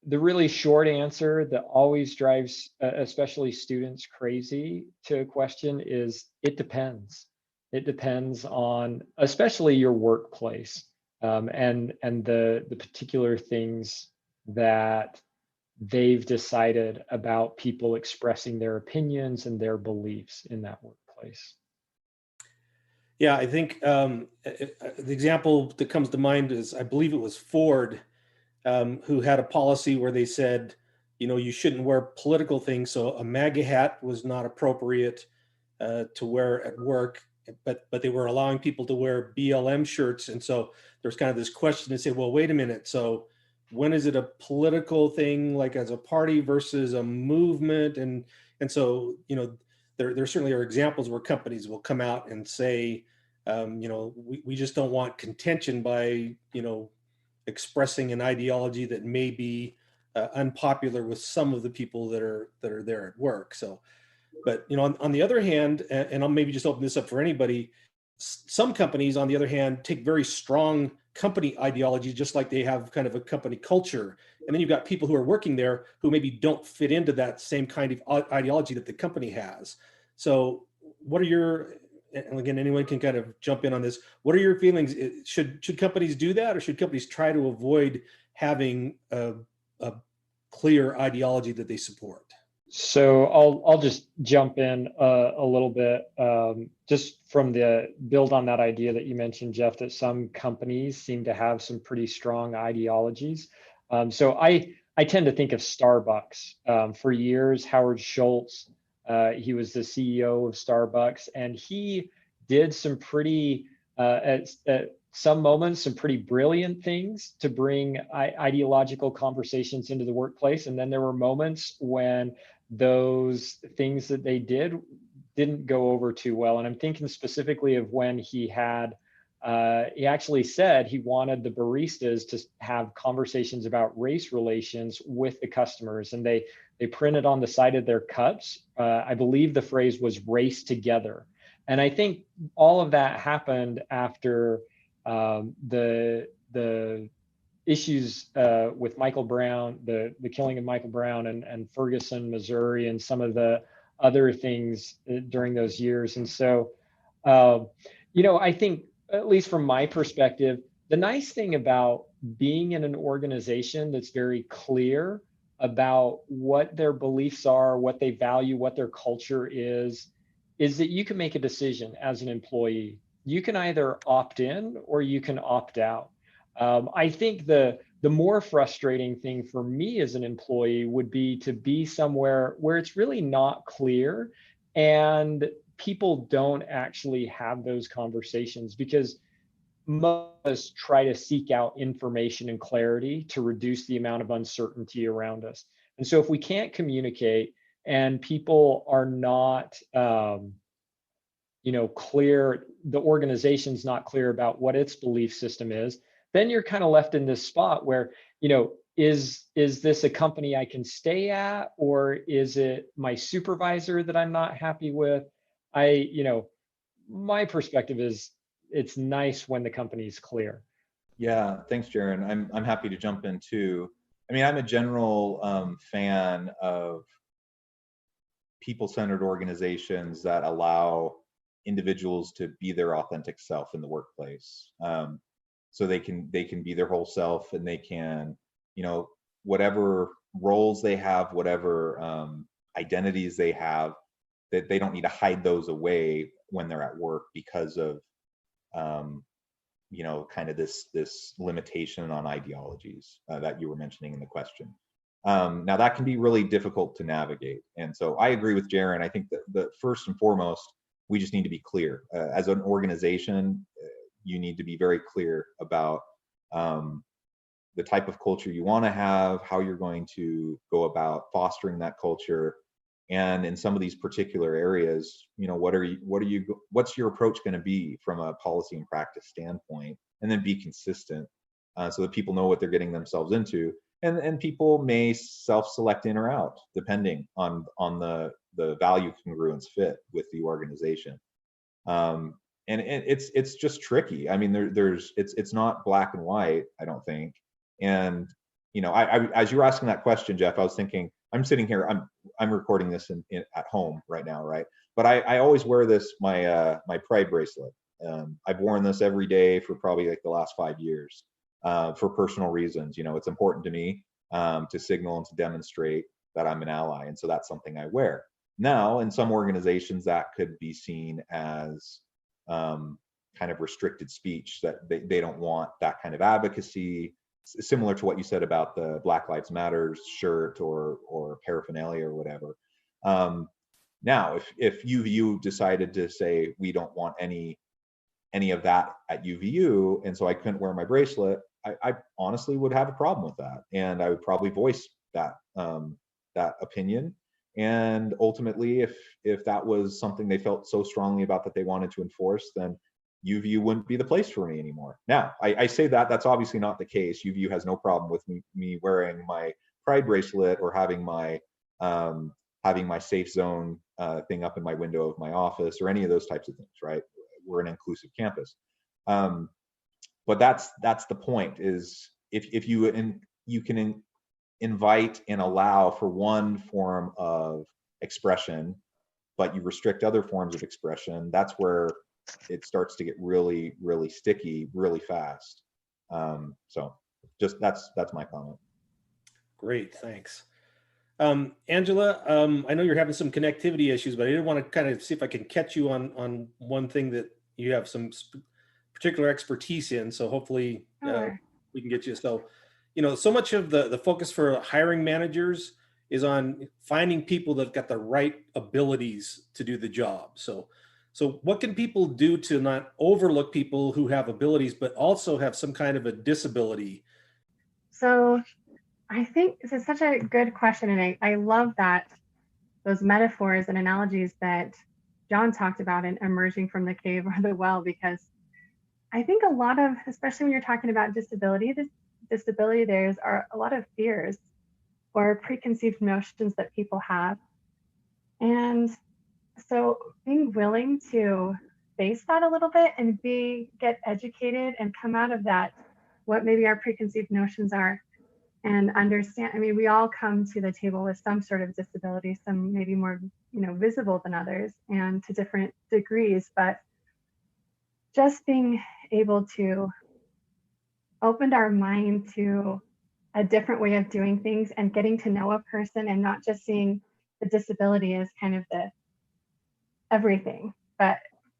really short answer that always drives, especially students, crazy to a question is it depends. It depends on, especially your workplace, and the particular things that they've decided about people expressing their opinions and their beliefs in that workplace. Yeah, I think the example that comes to mind is, I believe it was Ford, who had a policy where they said, you shouldn't wear political things. So a MAGA hat was not appropriate to wear at work, but they were allowing people to wear BLM shirts. And so there's kind of this question to say, well, wait a minute. So when is it a political thing, like as a party versus a movement? And so, there certainly are examples where companies will come out and say, we just don't want contention by, expressing an ideology that may be unpopular with some of the people that are there at work. So, but on the other hand, and I'll maybe just open this up for anybody, some companies, on the other hand, take very strong company ideology, just like they have kind of a company culture. And then you've got people who are working there who maybe don't fit into that same kind of ideology that the company has. So what are your, and again, anyone can kind of jump in on this. What are your feelings? Should companies do that, or should companies try to avoid having a clear ideology that they support? So I'll just jump in a little bit, just from the build on that idea that you mentioned, Jeff, that some companies seem to have some pretty strong ideologies. So I tend to think of Starbucks. For years, Howard Schultz, he was the CEO of Starbucks, and he did some pretty, some moments, some pretty brilliant things to bring ideological conversations into the workplace. And then there were moments when those things that they didn't go over too well. And I'm thinking specifically of when he actually said he wanted the baristas to have conversations about race relations with the customers. And they printed on the side of their cups, I believe the phrase was race together. And I think all of that happened after the issues with Michael Brown, the killing of Michael Brown and Ferguson, Missouri, and some of the other things during those years. And so, I think, at least from my perspective, the nice thing about being in an organization that's very clear about what their beliefs are, what they value, what their culture is that you can make a decision as an employee. You can either opt in or you can opt out. I think the more frustrating thing for me as an employee would be to be somewhere where it's really not clear and people don't actually have those conversations, because most of us try to seek out information and clarity to reduce the amount of uncertainty around us. And so if we can't communicate and people are not clear, the organization's not clear about what its belief system is, then you're kind of left in this spot where, is this a company I can stay at, or is it my supervisor that I'm not happy with? My perspective is it's nice when the company's clear. Yeah, thanks, Jaron. I'm happy to jump in too. I mean, I'm a general fan of people-centered organizations that allow individuals to be their authentic self in the workplace. So they can be their whole self, and they can, whatever roles they have, whatever identities they have, that they don't need to hide those away when they're at work because of kind of this limitation on ideologies that you were mentioning in the question. Now that can be really difficult to navigate. And so I agree with Jaron. I think that the first and foremost, we just need to be clear. As an organization, you need to be very clear about the type of culture you want to have, how you're going to go about fostering that culture, and in some of these particular areas, what's your approach going to be from a policy and practice standpoint, and then be consistent so that people know what they're getting themselves into, and people may self-select in or out depending on the value congruence fit with the organization. And it's just tricky. I mean, it's not black and white, I don't think. And I as you were asking that question, Jeff, I was thinking, I'm sitting here, I'm recording this at home right now, right? But I always wear this, my pride bracelet. I've worn this every day for probably like the last 5 years for personal reasons. It's important to me to signal and to demonstrate that I'm an ally, and so that's something I wear. Now, in some organizations, that could be seen as kind of restricted speech, that they don't want that kind of advocacy, similar to what you said about the Black Lives Matter shirt or paraphernalia or whatever. Now, if UVU decided to say we don't want any of that at UVU, and so I couldn't wear my bracelet, I honestly would have a problem with that, and I would probably voice that opinion. And ultimately, if that was something they felt so strongly about that they wanted to enforce, then UVU wouldn't be the place for me anymore. Now, I say that's obviously not the case. UVU has no problem with me wearing my pride bracelet or having my safe zone thing up in my window of my office or any of those types of things, right? We're an inclusive campus. But that's the point, is if you can invite and allow for one form of expression, but you restrict other forms of expression, that's where it starts to get really, really sticky really fast. So just that's my comment. Great, thanks. Angela, I know you're having some connectivity issues, but I did want to kind of see if I can catch you on one thing that you have some particular expertise in. So hopefully we can get you. So, so much of the focus for hiring managers is on finding people that got the right abilities to do the job. So So what can people do to not overlook people who have abilities, but also have some kind of a disability? So I think this is such a good question. And I love that those metaphors and analogies that John talked about in emerging from the cave or the well, because I think a lot of, especially when you're talking about disability, there's are a lot of fears or preconceived notions that people have. And so being willing to face that a little bit and get educated and come out of that, what maybe our preconceived notions are, and understand. I mean, we all come to the table with some sort of disability, some maybe more, visible than others and to different degrees, but just being able to open our mind to a different way of doing things and getting to know a person and not just seeing the disability as kind of the everything, but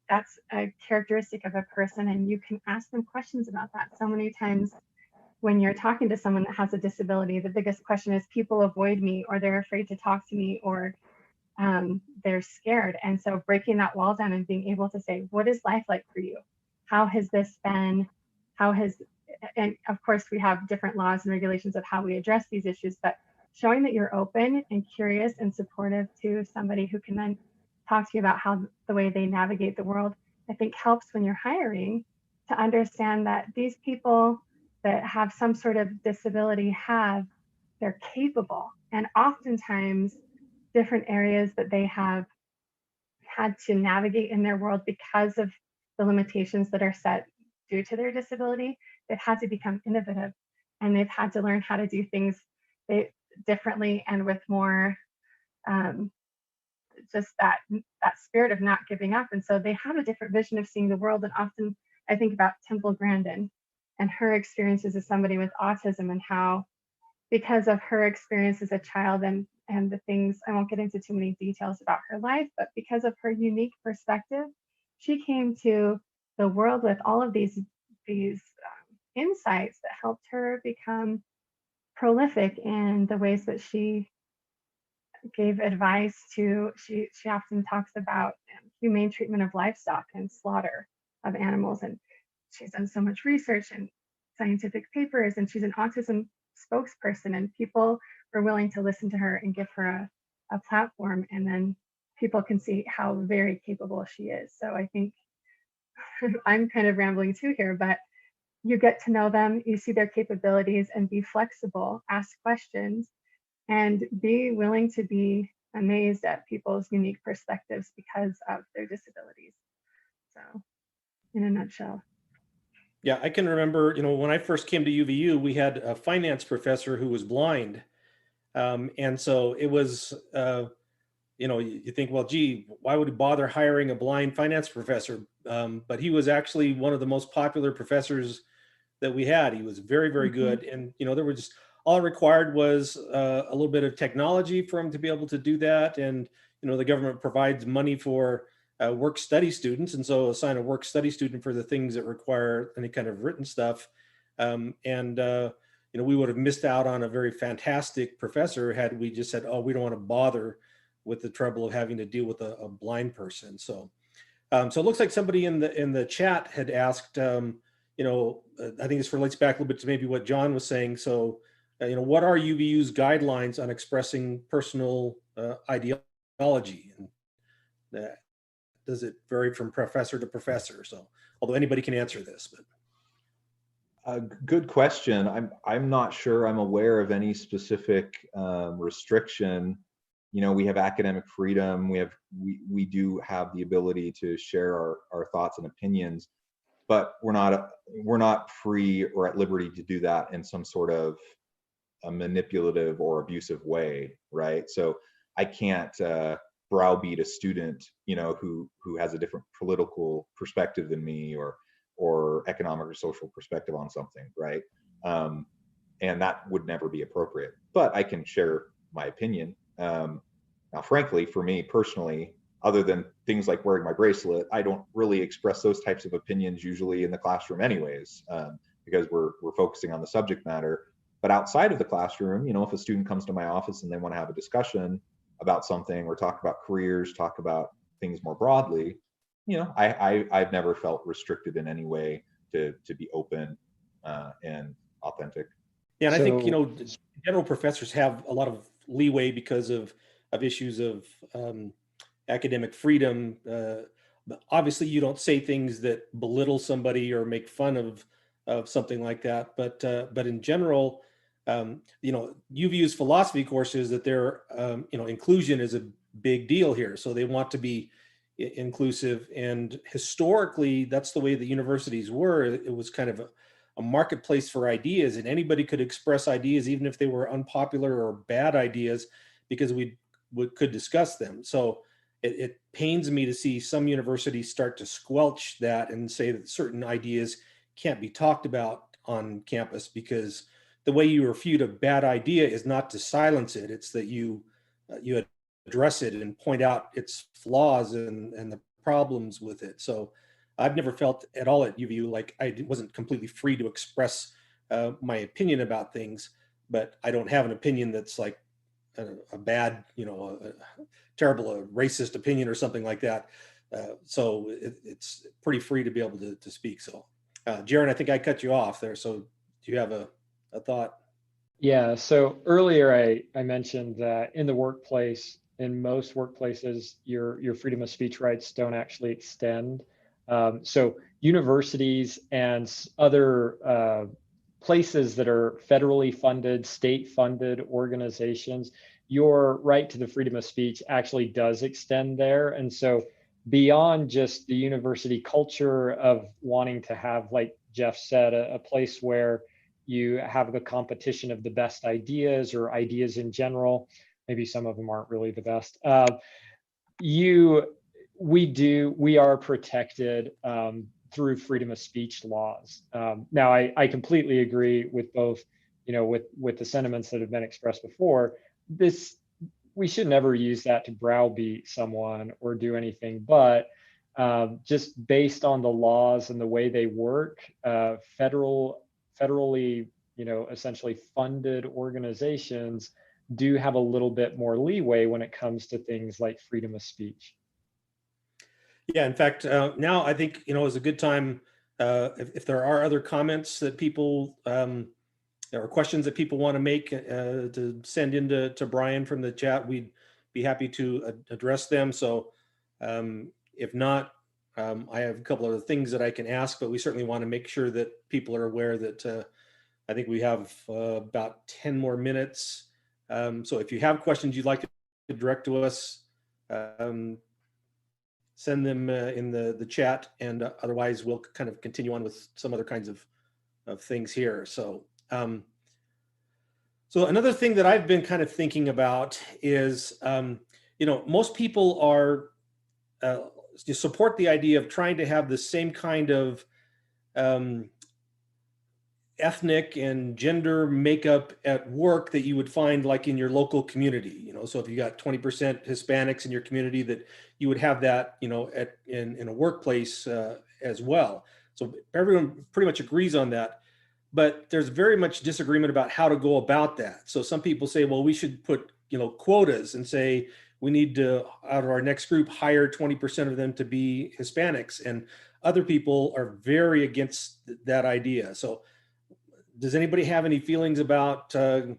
that's a characteristic of a person, and you can ask them questions about that. So many times when you're talking to someone that has a disability, the biggest question is people avoid me, or they're afraid to talk to me, or they're scared. And so breaking that wall down and being able to say, what is life like for you? How has this been? And of course we have different laws and regulations of how we address these issues, but showing that you're open and curious and supportive to somebody who can then talk to you about how the way they navigate the world, I think helps when you're hiring to understand that these people that have some sort of disability they're capable, and oftentimes different areas that they have had to navigate in their world because of the limitations that are set due to their disability, they've had to become innovative, and they've had to learn how to do things differently and with more just that spirit of not giving up. And so they have a different vision of seeing the world. And often I think about Temple Grandin and her experiences as somebody with autism, and how, because of her experience as a child and the things, I won't get into too many details about her life, but because of her unique perspective, she came to the world with all of these insights that helped her become prolific in the ways that she gave advice to. She often talks about humane treatment of livestock and slaughter of animals, and she's done so much research and scientific papers, and she's an autism spokesperson, and people were willing to listen to her and give her a platform, and then people can see how very capable she is. So I think I'm kind of rambling too here, but you get to know them, you see their capabilities, and be flexible, ask questions, and be willing to be amazed at people's unique perspectives because of their disabilities. So in a nutshell. Yeah, I can remember, when I first came to UVU, we had a finance professor who was blind. And so it was, you think, well, gee, why would he bother hiring a blind finance professor? But he was actually one of the most popular professors that we had. He was very, very good. And, there were just, all required was a little bit of technology for him to be able to do that. And, the government provides money for work study students. And so assign a work study student for the things that require any kind of written stuff. We would have missed out on a very fantastic professor had we just said, oh, we don't want to bother with the trouble of having to deal with a blind person. So it looks like somebody in the chat had asked, I think this relates back a little bit to maybe what John was saying. So, what are UVU's guidelines on expressing personal ideology? And does it vary from professor to professor? So, although anybody can answer this, but. Good question. I'm not sure I'm aware of any specific restriction. We have academic freedom. We do have the ability to share our thoughts and opinions, but we're not free or at liberty to do that in some sort of a manipulative or abusive way, right? So I can't browbeat a student, who has a different political perspective than me, or economic or social perspective on something, right? And that would never be appropriate. But I can share my opinion. Now, frankly, for me personally, other than things like wearing my bracelet, I don't really express those types of opinions usually in the classroom anyways, because we're focusing on the subject matter. But outside of the classroom, if a student comes to my office and they want to have a discussion about something, or talk about careers, talk about things more broadly, I've never felt restricted in any way to be open and authentic. Yeah, and I think, So general professors have a lot of leeway because of issues of academic freedom. But obviously, you don't say things that belittle somebody or make fun of something like that. But in general, you've used philosophy courses that they're inclusion is a big deal here. So they want to be inclusive, and historically, that's the way the universities were. It was kind of a marketplace for ideas, and anybody could express ideas, even if they were unpopular or bad ideas, because we could discuss them. So it pains me to see some universities start to squelch that and say that certain ideas can't be talked about on campus, because the way you refute a bad idea is not to silence it. It's that you address it and point out its flaws and the problems with it. So I've never felt at all at UVU like I wasn't completely free to express my opinion about things, but I don't have an opinion that's like a bad, a terrible, racist opinion or something like that. So it's pretty free to be able to speak. So, Jaron, I think I cut you off there. So do you have a thought? yeah, so earlier I mentioned that in the workplace, in most workplaces, your freedom of speech rights don't actually extend. So universities and other places that are federally funded, state-funded organizations, your right to the freedom of speech actually does extend there. And so beyond just the university culture of wanting to have, like Jeff said, a place where you have the competition of the best ideas or ideas in general, maybe some of them aren't really the best. We are protected through freedom of speech laws. Now, I completely agree with both, with the sentiments that have been expressed before. We should never use that to browbeat someone or do anything, but just based on the laws and the way they work, federally, essentially funded organizations do have a little bit more leeway when it comes to things like freedom of speech. Yeah, in fact, now I think, is a good time, if there are other comments that people, or questions that people want to make, to send into Brian from the chat, we'd be happy to address them. So if not, I have a couple of things that I can ask, but we certainly want to make sure that people are aware that I think we have about 10 more minutes. So if you have questions you'd like to direct to us, send them in the chat, and otherwise we'll kind of continue on with some other kinds of things here. So so another thing that I've been kind of thinking about is, most people are support the idea of trying to have the same kind of ethnic and gender makeup at work that you would find like in your local community. So if you got 20% Hispanics in your community, that you would have that, in a workplace as well. So everyone pretty much agrees on that, but there's very much disagreement about how to go about that. So some people say, well, we should put, quotas and say we need to, out of our next group, hire 20% of them to be Hispanics. And other people are very against that idea. So does anybody have any feelings about, the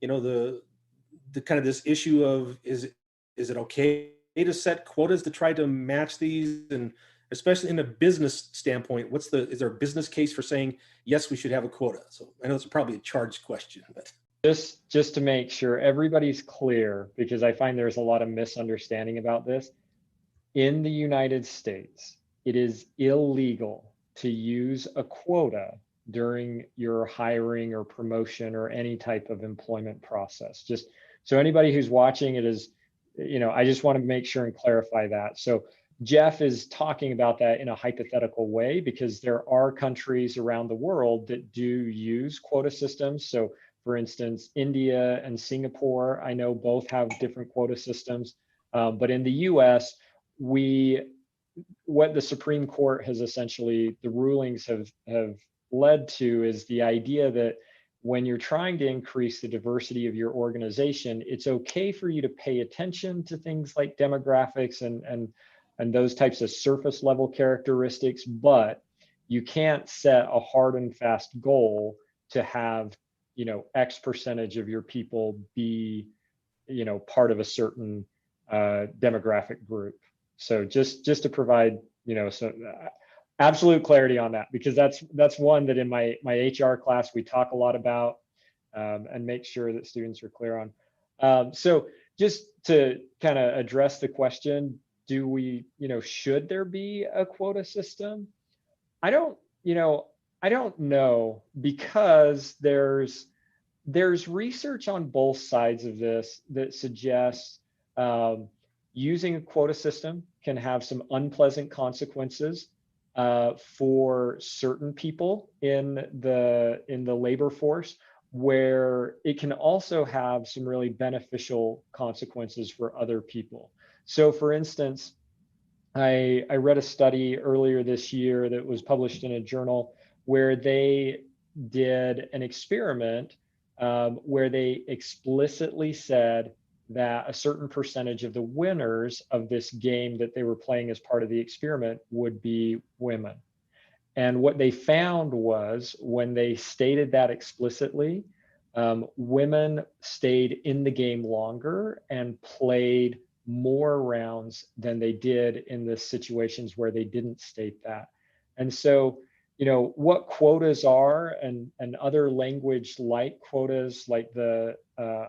kind of this issue of, is it okay to set quotas to try to match these? And especially in a business standpoint, is there a business case for saying, yes, we should have a quota? So I know it's probably a charged question, but. Just to make sure everybody's clear, because I find there's a lot of misunderstanding about this. In the United States, it is illegal to use a quota during your hiring or promotion or any type of employment process. Just so anybody who's watching it is, I just want to make sure and clarify that. So Jeff is talking about that in a hypothetical way, because there are countries around the world that do use quota systems. So for instance, India and Singapore, I know both have different quota systems, but in the US, what the Supreme Court has essentially, the rulings have led to is the idea that when you're trying to increase the diversity of your organization, it's okay for you to pay attention to things like demographics and and those types of surface level characteristics, but you can't set a hard and fast goal to have, X percentage of your people be, part of a certain demographic group. So just to provide, absolute clarity on that, because that's one that in my HR class we talk a lot about, and make sure that students are clear on. So just to kind of address the question, do we, should there be a quota system? I don't know, because there's research on both sides of this that suggests using a quota system can have some unpleasant consequences for certain people in the labor force, where it can also have some really beneficial consequences for other people. So for instance, I read a study earlier this year that was published in a journal where they did an experiment where they explicitly said that a certain percentage of the winners of this game that they were playing as part of the experiment would be women. And what they found was, when they stated that explicitly, women stayed in the game longer and played more rounds than they did in the situations where they didn't state that. And so, what quotas are, and other language like quotas, like the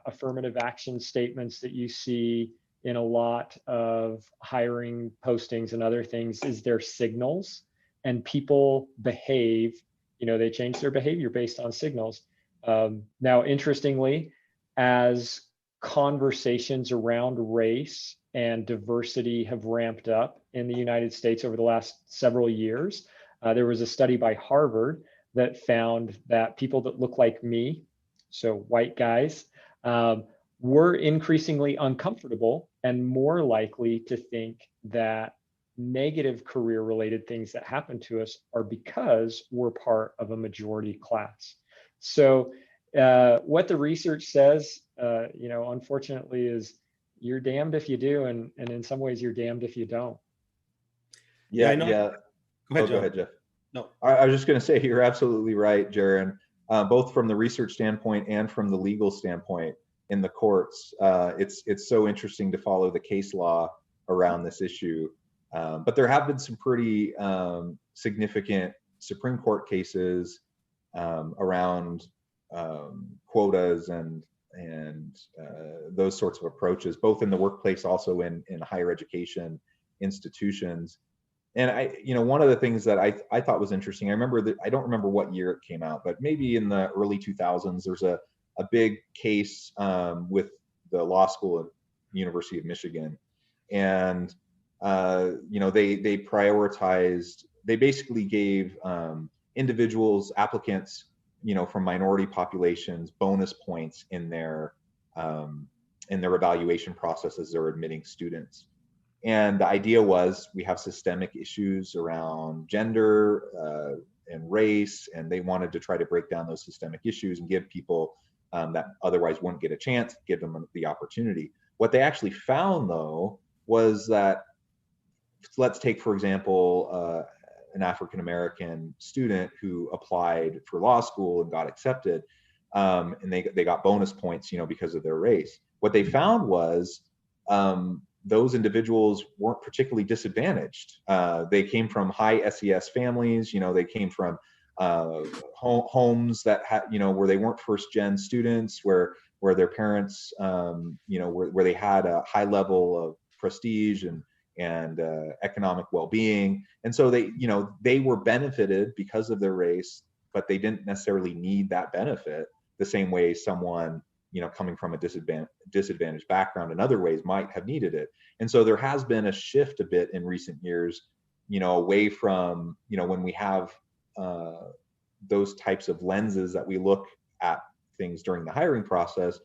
affirmative action statements that you see in a lot of hiring postings and other things, is they're signals, and people behave, they change their behavior based on signals. Now, interestingly, as conversations around race and diversity have ramped up in the United States over the last several years, there was a study by Harvard that found that people that look like me, so white guys, were increasingly uncomfortable and more likely to think that negative career-related things that happen to us are because we're part of a majority class. So what the research says, unfortunately, is you're damned if you do, and in some ways you're damned if you don't. Yeah. Go ahead, Go ahead, Jeff. No. I was just going to say, you're absolutely right, Jaron. Both from the research standpoint and from the legal standpoint in the courts, it's so interesting to follow the case law around this issue. But there have been some pretty significant Supreme Court cases around quotas and those sorts of approaches, both in the workplace, also in higher education institutions. And one of the things that I thought was interesting, I remember that, I don't remember what year it came out, but maybe in the early 2000s, there's a big case with the law school at the University of Michigan. And they prioritized, they basically gave individuals, applicants, from minority populations, bonus points in their evaluation process as they're admitting students. And the idea was, we have systemic issues around gender and race, and they wanted to try to break down those systemic issues and give people that otherwise wouldn't get a chance, give them the opportunity. What they actually found, though, was that, let's take, for example, an African-American student who applied for law school and got accepted, and they got bonus points, because of their race. What they found was those individuals weren't particularly disadvantaged. They came from high SES families, they came from homes that had, where they weren't first-gen students, where their parents, where they had a high level of prestige and economic well-being. And so they were benefited because of their race, but they didn't necessarily need that benefit the same way someone, coming from a disadvantaged background in other ways might have needed it. And so there has been a shift a bit in recent years, away from, when we have those types of lenses that we look at things during the hiring process,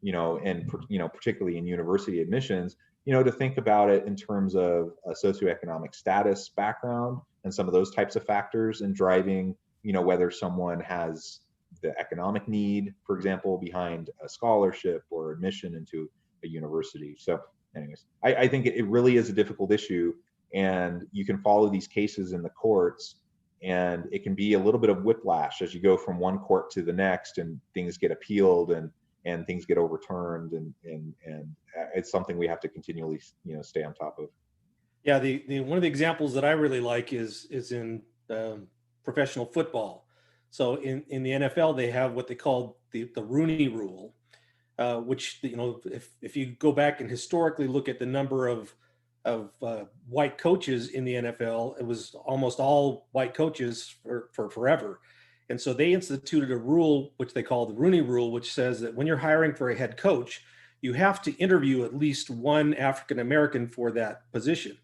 and particularly in university admissions, to think about it in terms of a socioeconomic status, background, and some of those types of factors, and driving, whether someone has the economic need, for example, behind a scholarship or admission into a university. So anyways, I think it really is a difficult issue. And you can follow these cases in the courts, and it can be a little bit of whiplash as you go from one court to the next, and things get appealed and things get overturned, and it's something we have to continually, stay on top of. Yeah, the one of the examples that I really like is in professional football. So in the NFL, they have what they call the Rooney Rule, which, if you go back and historically look at the number of white coaches in the NFL, it was almost all white coaches for forever. And so they instituted a rule, which they call the Rooney Rule, which says that when you're hiring for a head coach, you have to interview at least one African American for that position.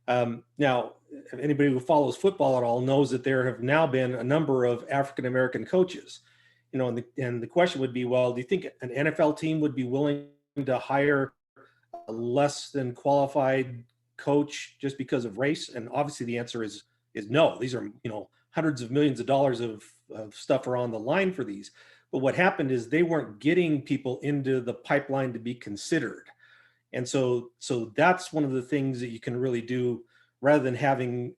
Now, if anybody who follows football at all knows that there have now been a number of African American coaches, and the question would be, well, do you think an NFL team would be willing to hire a less than qualified coach just because of race? And obviously the answer is no. These are, hundreds of millions of dollars of stuff are on the line for these. But what happened is they weren't getting people into the pipeline to be considered. And so that's one of the things that you can really do, rather than having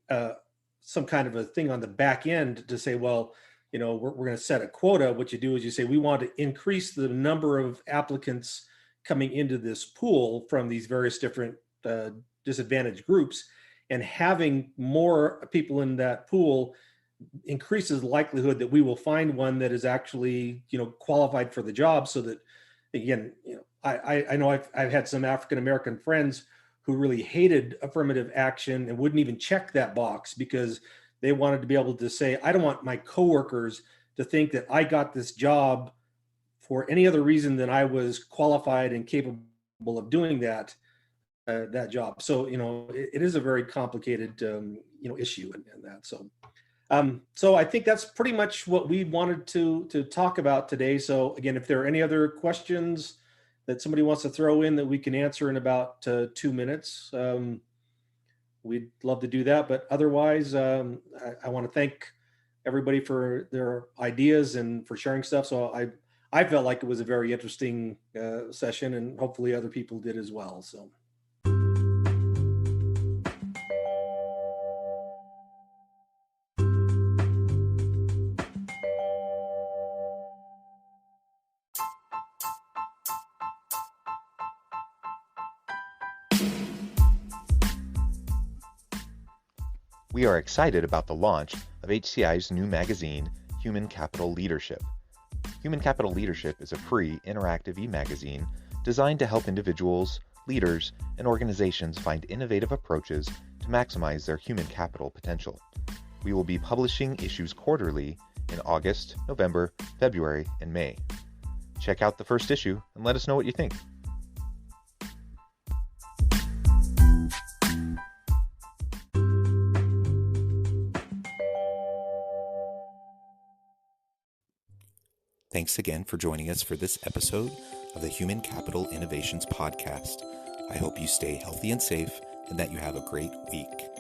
some kind of a thing on the back end to say, well, we're going to set a quota. What you do is you say, we want to increase the number of applicants coming into this pool from these various different disadvantaged groups, and having more people in that pool increases the likelihood that we will find one that is actually, qualified for the job. So that, again, I know I've had some African American friends who really hated affirmative action and wouldn't even check that box because they wanted to be able to say, I don't want my coworkers to think that I got this job for any other reason than I was qualified and capable of doing that job. So, it is a very complicated, issue in that. So I think that's pretty much what we wanted to talk about today. So again, if there are any other questions that somebody wants to throw in that we can answer in about 2 minutes, we'd love to do that. But otherwise, I want to thank everybody for their ideas and for sharing stuff. So I felt like it was a very interesting session, and hopefully other people did as well. So. We are excited about the launch of HCI's new magazine, Human Capital Leadership. Human Capital Leadership is a free, interactive e-magazine designed to help individuals, leaders, and organizations find innovative approaches to maximize their human capital potential. We will be publishing issues quarterly in August, November, February, and May. Check out the first issue and let us know what you think. Thanks again for joining us for this episode of the Human Capital Innovations Podcast. I hope you stay healthy and safe and that you have a great week.